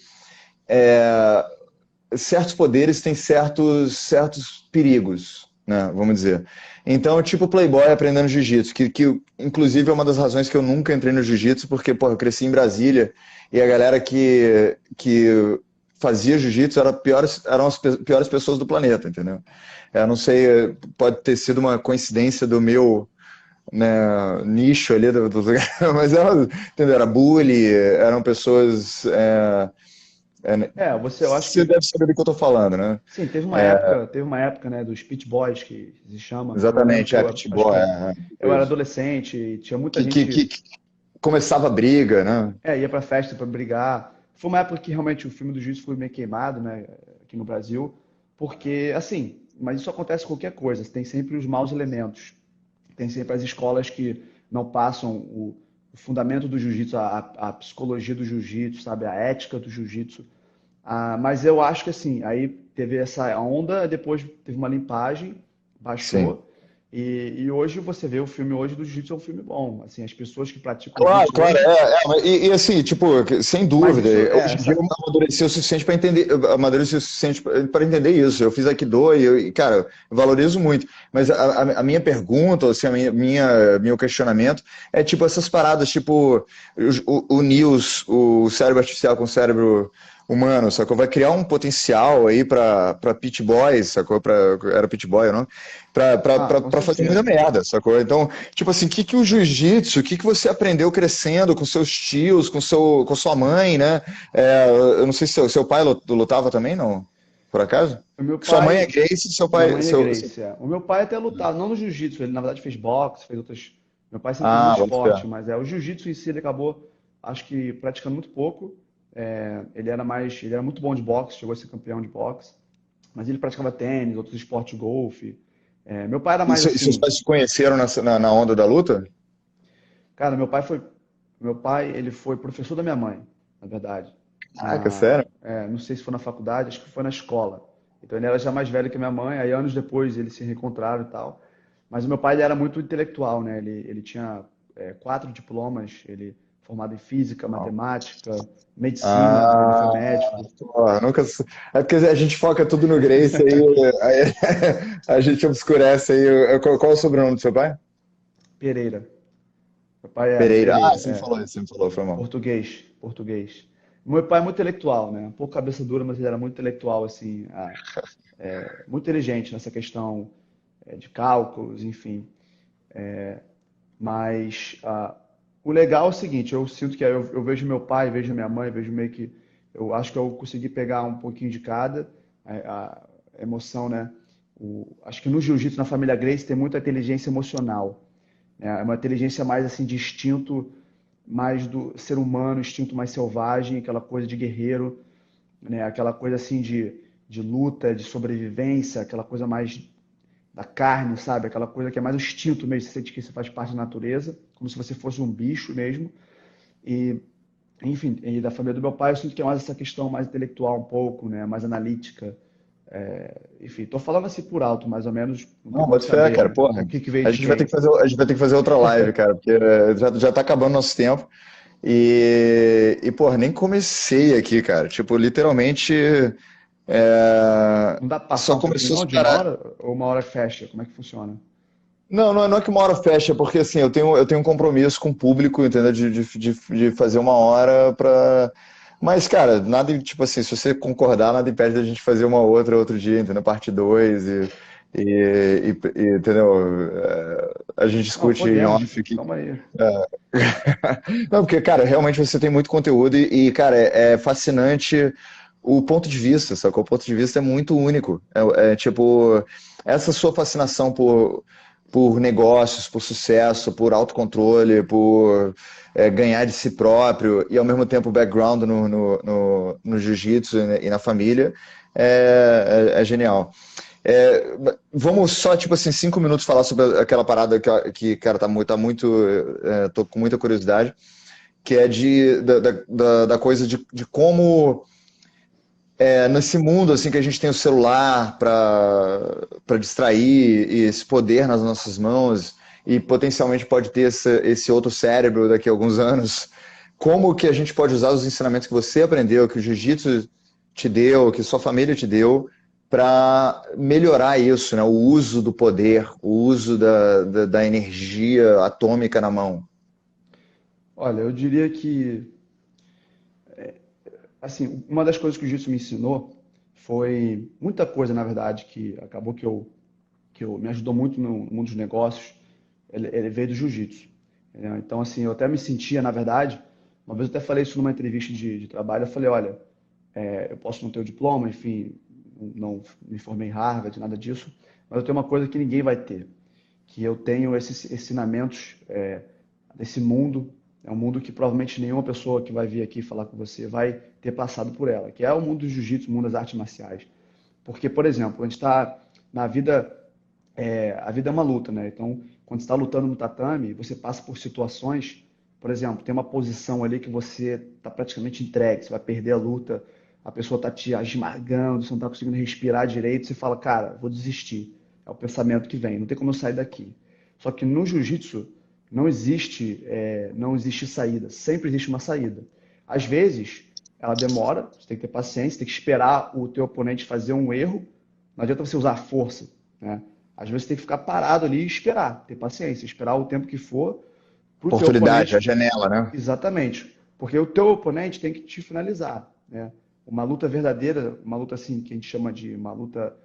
certos poderes têm certos perigos, né? Vamos dizer. Então, tipo Playboy aprendendo jiu-jitsu, que inclusive é uma das razões que eu nunca entrei no jiu-jitsu, porque, pô, eu cresci em Brasília e a galera que fazia jiu-jitsu eram as piores pessoas do planeta, entendeu? Eu não sei, pode ter sido uma coincidência do meu, né, nicho ali do lugar, mas entendeu? Era bully, eram pessoas. Eu acho Você que deve saber do que eu tô falando, né? sim, teve uma época, né, dos Pit Boys, que se chama. Eu lembro que Exatamente, é eu acho pitbull, que tipo eu era isso. adolescente e tinha muita Que, que, gente, que começava a briga, né? ia pra festa pra brigar. Foi uma época que realmente o filme do Juiz foi meio queimado, né, aqui no Brasil, porque, assim, mas isso acontece com qualquer coisa, tem sempre os maus elementos. Tem sempre as escolas que não passam o fundamento do jiu-jitsu, a psicologia do jiu-jitsu, sabe, a ética do jiu-jitsu. Mas eu acho que assim, aí teve essa onda, depois teve uma limpagem, Sim. baixou, E hoje você vê o filme hoje do jiu-jitsu é um filme bom. Assim, as pessoas que praticam Claro, jiu-jitsu claro, hoje, assim, tipo, sem mas dúvida, isso hoje em dia eu amadureci o suficiente para entender, amadureci o suficiente para entender isso. Eu fiz Aikido e, cara, eu valorizo muito. Mas a minha pergunta, assim, meu questionamento é tipo essas paradas, tipo, unir o cérebro artificial com o cérebro humano, sacou? Vai criar um potencial aí para pit boys, sacou? Era pit boy, não? com Pra fazer muita certeza. merda, sacou? Então, tipo assim, o jiu-jitsu, que você aprendeu crescendo com seus tios, com sua mãe, né? Eu não sei se seu pai lutava também, não? Por acaso? O meu Sua mãe é pai, Grace, seu minha pai. mãe é Grace, é. O meu pai até lutava, não no jiu-jitsu, ele na verdade fez boxe, fez outras. Meu pai sempre fez muito Ah, pode esporte, ser. mas o jiu-jitsu em si ele acabou, acho que praticando muito pouco. Ele era muito bom de boxe, chegou a ser campeão de boxe, mas ele praticava tênis, outros esportes, golfe. Meu pai era mais E seus assim, pais se conheceram na onda da luta? cara, meu pai, ele foi professor da minha mãe, na verdade. Caraca, sério? Não sei se foi na faculdade, acho que foi na escola. Então ele era já mais velho que a minha mãe, aí anos depois eles se reencontraram e tal. Mas o meu pai ele era muito intelectual, né? Ele tinha 4 diplomas, ele formado em física, matemática, medicina, ele foi Ah, médico. pô, nunca. É porque a gente foca tudo no Grace aí a gente obscurece aí. Qual é o sobrenome do seu pai? Pereira. Meu pai é Pereira. Ah, Pereira, você me falou isso, você me falou, foi mal. português, português. Meu pai é muito intelectual, né? Um pouco cabeça dura, mas ele era muito intelectual, assim, muito inteligente nessa questão de cálculos, enfim. Mas o legal é o seguinte, eu sinto que eu vejo meu pai, vejo minha mãe, vejo meio que. Eu acho que eu consegui pegar um pouquinho de cada, a emoção, né? Acho que no jiu-jitsu, na família Gracie, tem muita inteligência emocional. Né? É uma inteligência mais assim de instinto, mais do ser humano, instinto mais selvagem, aquela coisa de guerreiro, né? Aquela coisa assim de luta, de sobrevivência, aquela coisa mais da carne, sabe? Aquela coisa que é mais o instinto mesmo, você sente que você faz parte da natureza, como se você fosse um bicho mesmo. E, enfim, e da família do meu pai, eu sinto que é mais essa questão mais intelectual um pouco, né? Mais analítica. Enfim, tô falando assim por alto, mais ou menos, não tem Não, como bota fé, saber, cara. né? Porra, O que que veio a de gente vai ter que quem. fazer, a gente vai ter que fazer outra live, cara, porque já tá acabando nosso tempo. Porra, nem comecei aqui, cara. Tipo, literalmente, Não dá pra passar só um pouquinho, começou a não? De uma superar. hora? Ou uma hora fecha? Como é que funciona? Não é que uma hora fecha, é porque assim, eu tenho um compromisso com o público, entendeu? De fazer uma hora pra. Mas, cara, nada, tipo assim, se você concordar, nada impede da gente fazer uma outra outro dia, entendeu? Parte 2 entendeu? A gente Não, discute em podemos. off aqui. Tamo aí. Não, porque, cara, realmente você tem muito conteúdo cara, é fascinante o ponto de vista, sacou? O ponto de vista é muito único. Tipo, essa sua fascinação por negócios, por sucesso, por autocontrole, por ganhar de si próprio e ao mesmo tempo background no jiu-jitsu e na família é genial. É, vamos só, tipo assim, 5 minutos falar sobre aquela parada cara, tô com muita curiosidade, que é da coisa de como, nesse mundo, assim, que a gente tem o celular para distrair e esse poder nas nossas mãos e potencialmente pode ter esse outro cérebro daqui a alguns anos, como que a gente pode usar os ensinamentos que você aprendeu, que o jiu-jitsu te deu, que sua família te deu, para melhorar isso, né? O uso do poder, o uso da energia atômica na mão. Olha, eu diria que, assim, uma das coisas que o jiu-jitsu me ensinou foi muita coisa, na verdade, que acabou que me ajudou muito no mundo dos negócios. Ele veio do jiu-jitsu. Entendeu? Então, assim, eu até me sentia, na verdade, uma vez eu até falei isso numa entrevista de trabalho, eu falei, olha, eu posso não ter o diploma, enfim, não me formei em Harvard, nada disso, mas eu tenho uma coisa que ninguém vai ter, que eu tenho esses ensinamentos desse mundo, é um mundo que provavelmente nenhuma pessoa que vai vir aqui falar com você vai ter passado por ela, que é o mundo do jiu-jitsu, o mundo das artes marciais. Porque, por exemplo, a gente está na vida, a vida é uma luta, né? Então, quando você está lutando no tatame, você passa por situações, por exemplo, tem uma posição ali que você está praticamente entregue, você vai perder a luta, a pessoa está te esmagando, você não está conseguindo respirar direito, você fala, cara, vou desistir. é o pensamento que vem, não tem como eu sair daqui. Só que no jiu-jitsu não existe saída, sempre existe uma saída. Às vezes, ela demora, você tem que ter paciência, tem que esperar o teu oponente fazer um erro, não adianta você usar força, né? Às vezes você tem que ficar parado ali e esperar, ter paciência, esperar o tempo que for para o teu Oportunidade, a oponente. janela, né? Exatamente. Porque o teu oponente tem que te finalizar, né? Uma luta verdadeira, uma luta assim, que a gente chama de uma luta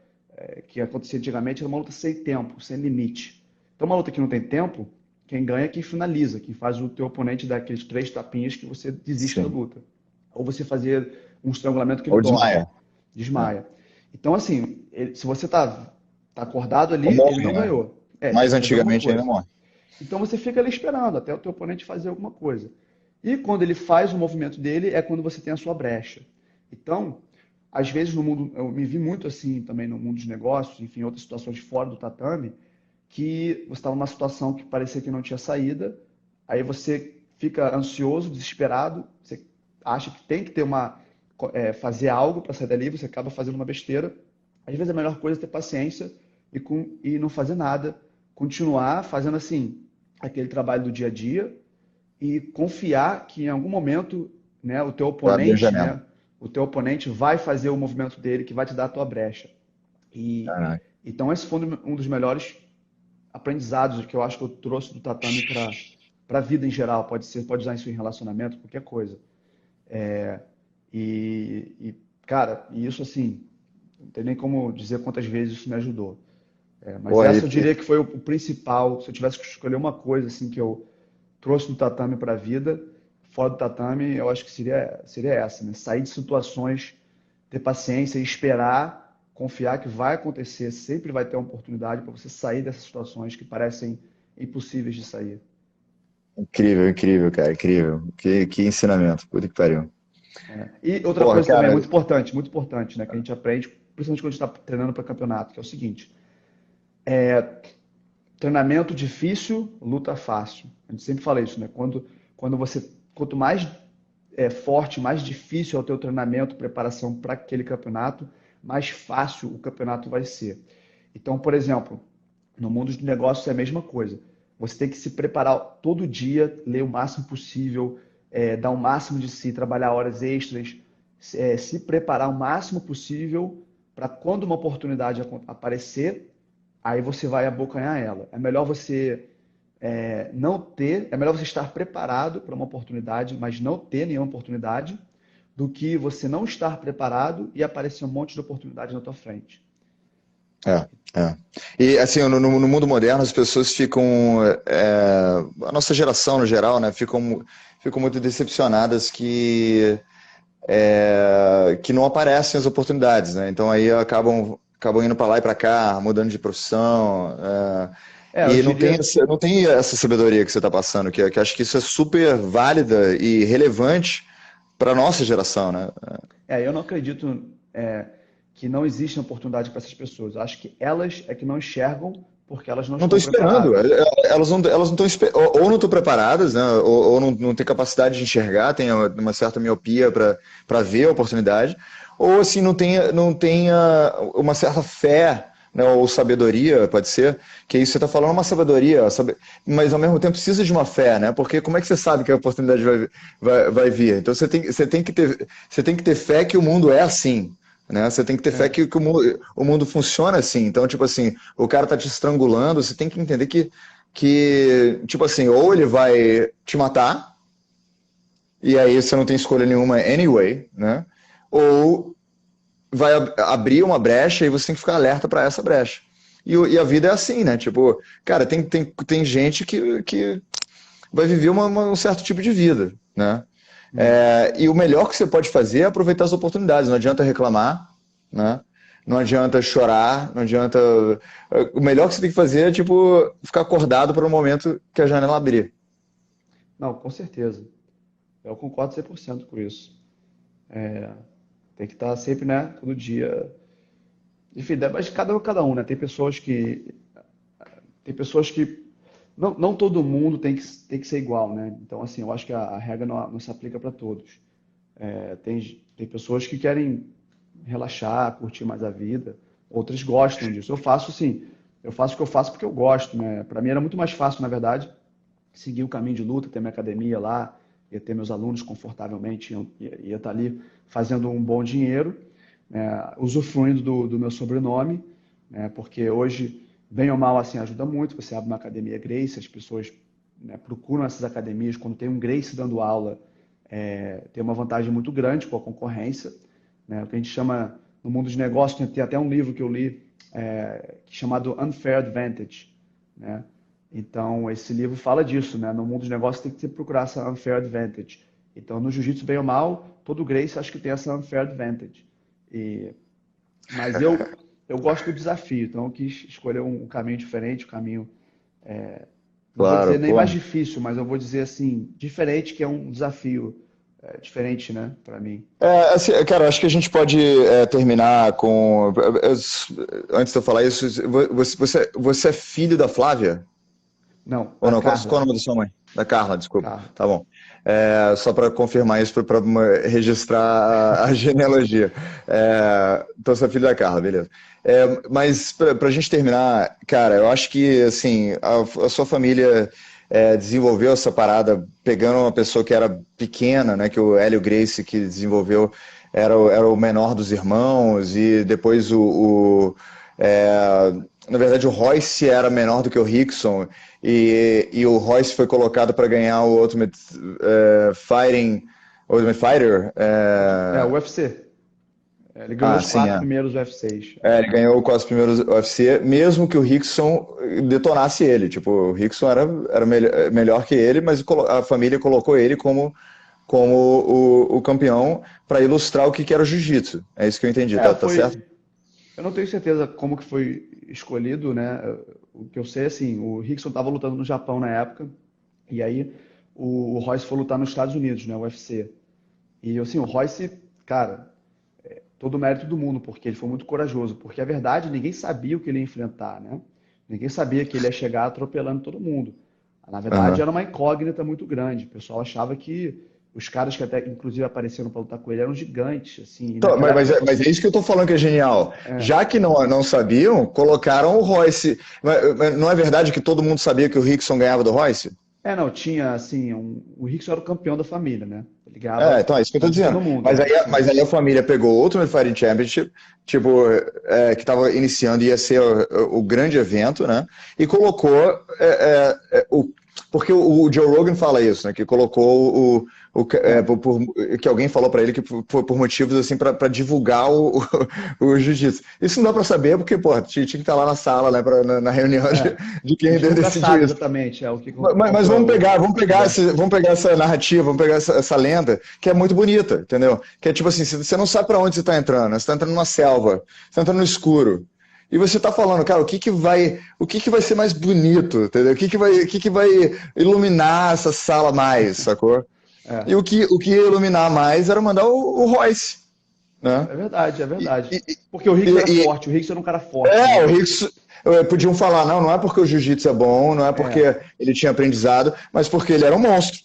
que acontecia antigamente, era uma luta sem tempo, sem limite. Então, uma luta que não tem tempo, quem ganha é quem finaliza, quem faz o teu oponente dar aqueles 3 tapinhas que você desiste da Sim. luta. Ou você fazer um estrangulamento que ele Ou dorme, desmaia. Né? desmaia. Então, assim, se você tá acordado Ou ali, ele morre, não né? ganhou. Tem Mais que fazer alguma antigamente ainda coisa. morre. Então você fica ali esperando até o teu oponente fazer alguma coisa. E quando ele faz o movimento dele, é quando você tem a sua brecha. Então, às vezes no mundo, eu me vi muito assim também no mundo dos negócios, enfim, outras situações fora do tatame, que você estava numa situação que parecia que não tinha saída, aí você fica ansioso, desesperado, você acha que tem que ter fazer algo para sair dali, você acaba fazendo uma besteira. Às vezes a melhor coisa é ter paciência e não fazer nada, continuar fazendo assim aquele trabalho do dia a dia e confiar que em algum momento, né, Vai abrir a janela. o teu oponente vai fazer o movimento dele que vai te dar a tua brecha. E Caraca. então esse foi um dos melhores aprendizados que eu acho que eu trouxe do tatame para a vida em geral. Pode usar isso em relacionamento, qualquer coisa. Cara, e isso assim, não tem nem como dizer quantas vezes isso me ajudou. Mas Porra, essa eu diria que foi o principal. Se eu tivesse que escolher uma coisa assim que eu trouxe do tatame para a vida, fora do tatame, eu acho que seria essa, né? Sair de situações, ter paciência e esperar, confiar que vai acontecer, sempre vai ter uma oportunidade para você sair dessas situações que parecem impossíveis de sair. incrível, incrível, cara, incrível. Que ensinamento. Puta que pariu. E outra Porra, coisa também cara, muito importante, né, que a gente aprende, principalmente quando a gente está treinando para campeonato, que é o seguinte: treinamento difícil, luta fácil. A gente sempre fala isso, né? Quanto mais forte, mais difícil é o teu treinamento, preparação para aquele campeonato, mais fácil o campeonato vai ser. Então, por exemplo, no mundo dos negócios é a mesma coisa. Você tem que se preparar todo dia, ler o máximo possível, dar o máximo de si, trabalhar horas extras, se preparar o máximo possível para quando uma oportunidade aparecer, aí você vai abocanhar ela. É melhor você não ter, é melhor você estar preparado para uma oportunidade, mas não ter nenhuma oportunidade, do que você não estar preparado e aparecer um monte de oportunidade na tua frente. é, é. E assim, no mundo moderno as pessoas ficam, a nossa geração no geral, né, ficam muito decepcionadas que não aparecem as oportunidades, né? Então aí acabam indo para lá e para cá, mudando de profissão, Eu e diria, não tem essa sabedoria que você está passando, que acho que isso é super válida e relevante para nossa geração, né? eu não acredito que não existe oportunidade para essas pessoas. Eu acho que elas é que não enxergam porque elas não Não estou estão esperando. preparadas. Elas não estão ou não estão preparadas, né? Ou não têm capacidade de enxergar, tem uma certa miopia para ver a oportunidade, ou assim não tem uma certa fé, né? Ou sabedoria, pode ser, que isso você está falando é uma sabedoria, mas ao mesmo tempo precisa de uma fé, né? Porque como é que você sabe que a oportunidade vai vir? Então você tem que ter fé que o mundo é assim. Né? Você tem que ter fé É, que o mundo funciona assim. Então, tipo assim, o cara tá te estrangulando, você tem que entender tipo assim, ou ele vai te matar, e aí você não tem escolha nenhuma anyway, né? Ou vai abrir uma brecha e você tem que ficar alerta para essa brecha. E a vida é assim, né? Tipo, cara, tem gente que vai viver um certo tipo de vida, né? hum. E o melhor que você pode fazer é aproveitar as oportunidades. Não adianta reclamar, né? Não adianta chorar, não adianta. O melhor que você tem que fazer é, tipo, ficar acordado para o momento que a janela abrir. Não, com certeza. Eu concordo 100% com isso. Tem que estar sempre, né, todo dia. Enfim, mas cada um, né? Tem pessoas que não todo mundo tem que ser igual, né? Então, assim, eu acho que a regra não se aplica para todos. Tem pessoas que querem relaxar, curtir mais a vida, outras gostam disso. Eu faço, assim, Eu faço o que eu faço porque eu gosto, né? Para mim era muito mais fácil, na verdade, seguir o caminho de luta, ter minha academia lá, ia ter meus alunos confortavelmente, ia estar ali fazendo um bom dinheiro, né? Usufruindo do meu sobrenome, né? Porque hoje, bem ou mal, assim, ajuda muito. Você abre uma academia Gracie, as pessoas, né, procuram essas academias, quando tem um Gracie dando aula, tem uma vantagem muito grande com a concorrência, né? O que a gente chama, no mundo de negócios, tem até um livro que eu li, chamado Unfair Advantage, né? Então, esse livro fala disso, né? No mundo de negócios tem que procurar essa Unfair Advantage. Então, no jiu-jitsu, bem ou mal, todo Gracie acho que tem essa Unfair Advantage. E, mas eu gosto do desafio, então eu quis escolher um caminho diferente, um caminho, não vou dizer Claro, nem pô. mais difícil, mas eu vou dizer assim, diferente, que é um desafio diferente, né, para mim. Assim, cara, acho que a gente pode terminar com. Antes de eu falar isso, você é filho da Flávia? Não, Ou da não? Qual é o Carla. nome da sua mãe? Da Carla, desculpa. Carla. Tá bom. Só para confirmar isso, para registrar a genealogia. Então, você é filho da Carla, beleza. Mas para a gente terminar, cara, eu acho que assim, a sua família desenvolveu essa parada pegando uma pessoa que era pequena, né? Que o Hélio Gracie que desenvolveu era o menor dos irmãos, e depois na verdade, o Royce era menor do que o Rickson, e o Royce foi colocado para ganhar o Ultimate Fighter. O UFC. Ele ganhou os Sim, quatro é. primeiros UFCs. Ele ganhou quase os primeiros UFC, mesmo que o Rickson detonasse ele. Tipo, o Rickson era melhor que ele, mas a família colocou ele como o campeão para ilustrar o que era o jiu-jitsu. É isso que eu entendi, tá certo? Foi. Eu não tenho certeza como que foi escolhido, né? O que eu sei, assim, o Rickson estava lutando no Japão na época, e aí o Royce foi lutar nos Estados Unidos, né? O UFC. E assim, o Royce, cara, todo o mérito do mundo, porque ele foi muito corajoso. Porque a verdade, ninguém sabia o que ele ia enfrentar, né? Ninguém sabia que ele ia chegar atropelando todo mundo. Na verdade, Aham. era uma incógnita muito grande. O pessoal achava que os caras que até, inclusive, apareceram para lutar com ele eram gigantes, assim. E Então, naquela época, mas é isso que eu tô falando que é genial. Já que não sabiam, colocaram o Royce. Mas não é verdade que todo mundo sabia que o Rickson ganhava do Royce? não, tinha, assim, o Rickson era o campeão da família, né? Ele ganhava Então é isso que eu tô de todo dizendo. mundo, Mas aí, sim. mas aí a família pegou o Ultimate Fighting Championship, tipo, que estava iniciando, ia ser o grande evento, né? E colocou porque o Joe Rogan fala isso, né? Que colocou É, que alguém falou para ele que foi por motivos assim para divulgar o jiu-jitsu. Isso não dá para saber porque, pô, tinha que estar lá na sala, né? Na reunião é. de A quem gente nunca decidiu sabe isso. exatamente Mas qual foi vamos pegar essa narrativa, vamos pegar essa lenda, que é muito bonita, entendeu? Que é tipo assim, você não sabe para onde você está entrando, né? Você está entrando numa selva, você está entrando no escuro. E você está falando, cara, o que vai ser mais bonito, entendeu? O que vai iluminar essa sala mais, sacou? É, E o que ia iluminar mais era mandar o Royce, né? é verdade, é E, verdade. e, Porque o Rickson era e, forte, o Rickson era um cara forte, né? o Rickson, podiam falar, não é porque o jiu-jitsu é bom, não é porque É, ele tinha aprendizado, mas porque ele era um monstro,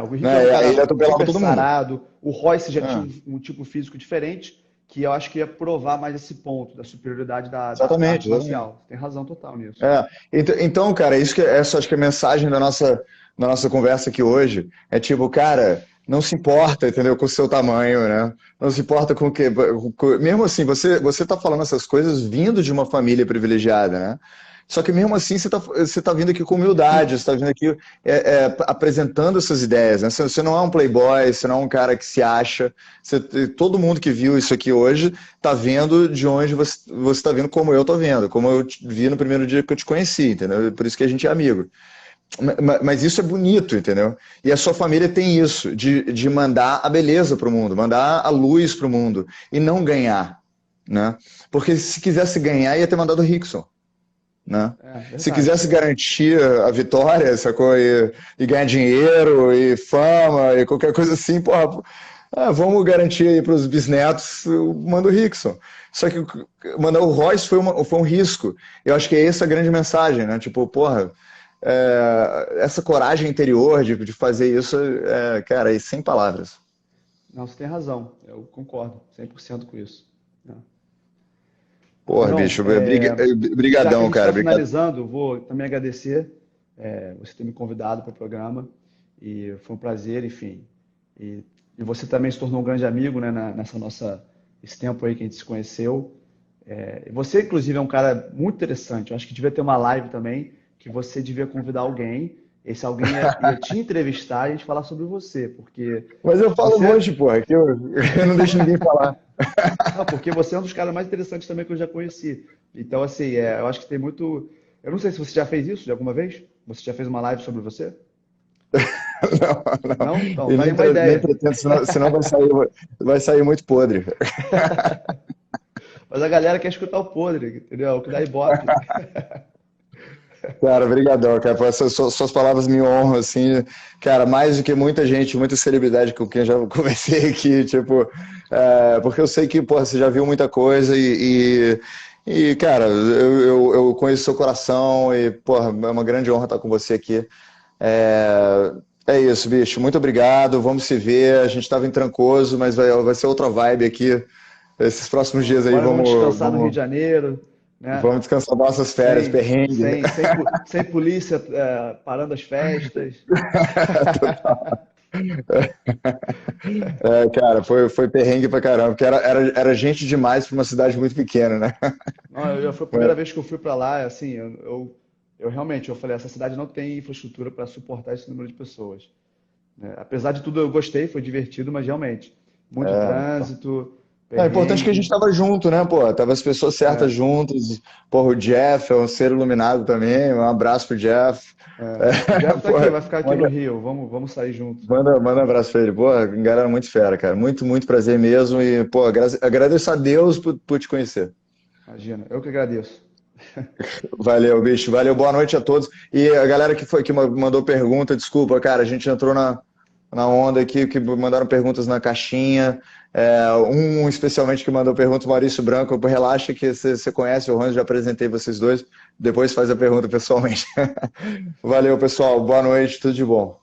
o Rickson era um né? E aí ele cara atropelava super todo mundo. sarado, o Royce já tinha É, um tipo físico diferente, que eu acho que ia provar mais esse ponto da superioridade da exatamente, arte exatamente. marcial. Tem razão total nisso. Então, cara, isso que essa acho que é a mensagem da nossa conversa aqui hoje. É tipo, cara, não se importa, entendeu, com o seu tamanho, né? Não se importa com o que. Mesmo assim, você tá falando essas coisas vindo de uma família privilegiada, né? Só que mesmo assim você tá vindo aqui com humildade, você tá vindo aqui apresentando essas ideias, né? Você não é um playboy, você não é um cara que se acha. Todo mundo que viu isso aqui hoje tá vendo de onde você tá vendo, como eu tô vendo, como eu te vi no primeiro dia que eu te conheci, entendeu? Por isso que a gente é amigo. Mas isso é bonito, entendeu? E a sua família tem isso, de mandar a beleza para o mundo, mandar a luz para o mundo, e não ganhar, né? Porque se quisesse ganhar, ia ter mandado o Rickson, né? É Se verdade. quisesse garantir a vitória, sacou? E ganhar dinheiro, e fama, e qualquer coisa assim, porra, vamos garantir aí para os bisnetos, manda o Rickson. Só que mandar o Royce foi um risco. Eu acho que é essa a grande mensagem, né? Tipo, porra, essa coragem interior de fazer isso, cara, e sem palavras. Não, você tem razão. Eu concordo 100% com isso. Né? Porra, Heron, bicho, já que a brigadão, gente está cara. finalizando, vou também agradecer você ter me convidado para o programa e foi um prazer, enfim. E você também se tornou um grande amigo, né, esse tempo aí que a gente se conheceu. Você, inclusive, é um cara muito interessante. Eu acho que devia ter uma live também, que você devia convidar alguém. Esse alguém ia te entrevistar e a gente falar sobre você, porque Mas eu falo um você, monte, porra, que eu não deixo ninguém falar. não, porque você é um dos caras mais interessantes também que eu já conheci. Então, assim, eu acho que tem muito. Eu não sei se você já fez isso de alguma vez. Você já fez uma live sobre você? Não, não. Não? Então, E tá aí uma nem ideia. pretendo, senão vai sair muito podre. Mas a galera quer escutar o podre, entendeu? O que dá ibope. Cara, brigadão, cara. Suas palavras me honram, assim, cara, mais do que muita gente, muita celebridade com quem eu já conversei aqui, tipo, porque eu sei que, porra, você já viu muita coisa cara, eu conheço seu coração e, porra, é uma grande honra estar com você aqui. É, é isso, bicho, muito obrigado, vamos se ver, a gente estava em Trancoso, mas vai ser outra vibe aqui, esses próximos dias aí, Agora vamos vamos, descansar no Rio de vamos, Janeiro, né? vamos descansar nossas férias, Sem, perrengue. sem polícia parando as festas. Cara, foi perrengue pra caramba, porque era gente demais pra uma cidade muito pequena, né? Não, foi a primeira vez que eu fui para lá, assim, eu realmente, eu falei, essa cidade não tem infraestrutura para suportar esse número de pessoas, né? Apesar de tudo, eu gostei, foi divertido, mas realmente, muito trânsito, É importante que a gente perrengue. tava junto, né, pô? Tava as pessoas certas É, juntas. Porra, o Jeff é um ser iluminado também. Um abraço pro Jeff. o Jeff tá aqui, Porra, vai ficar aqui no manda, Rio, vamos sair junto. manda um abraço pra ele. Pô, galera muito fera, cara. Muito, muito prazer mesmo. E, pô, agradeço a Deus por te conhecer. Imagina, eu que agradeço. Valeu, bicho. Valeu, boa noite a todos. E a galera que mandou pergunta, desculpa, cara, a gente entrou na onda aqui, que mandaram perguntas na caixinha. Um especialmente que mandou pergunta, o Maurício Branco. Relaxa que você conhece o Ron, já apresentei vocês dois. Depois faz a pergunta pessoalmente. Valeu, pessoal. Boa noite, tudo de bom.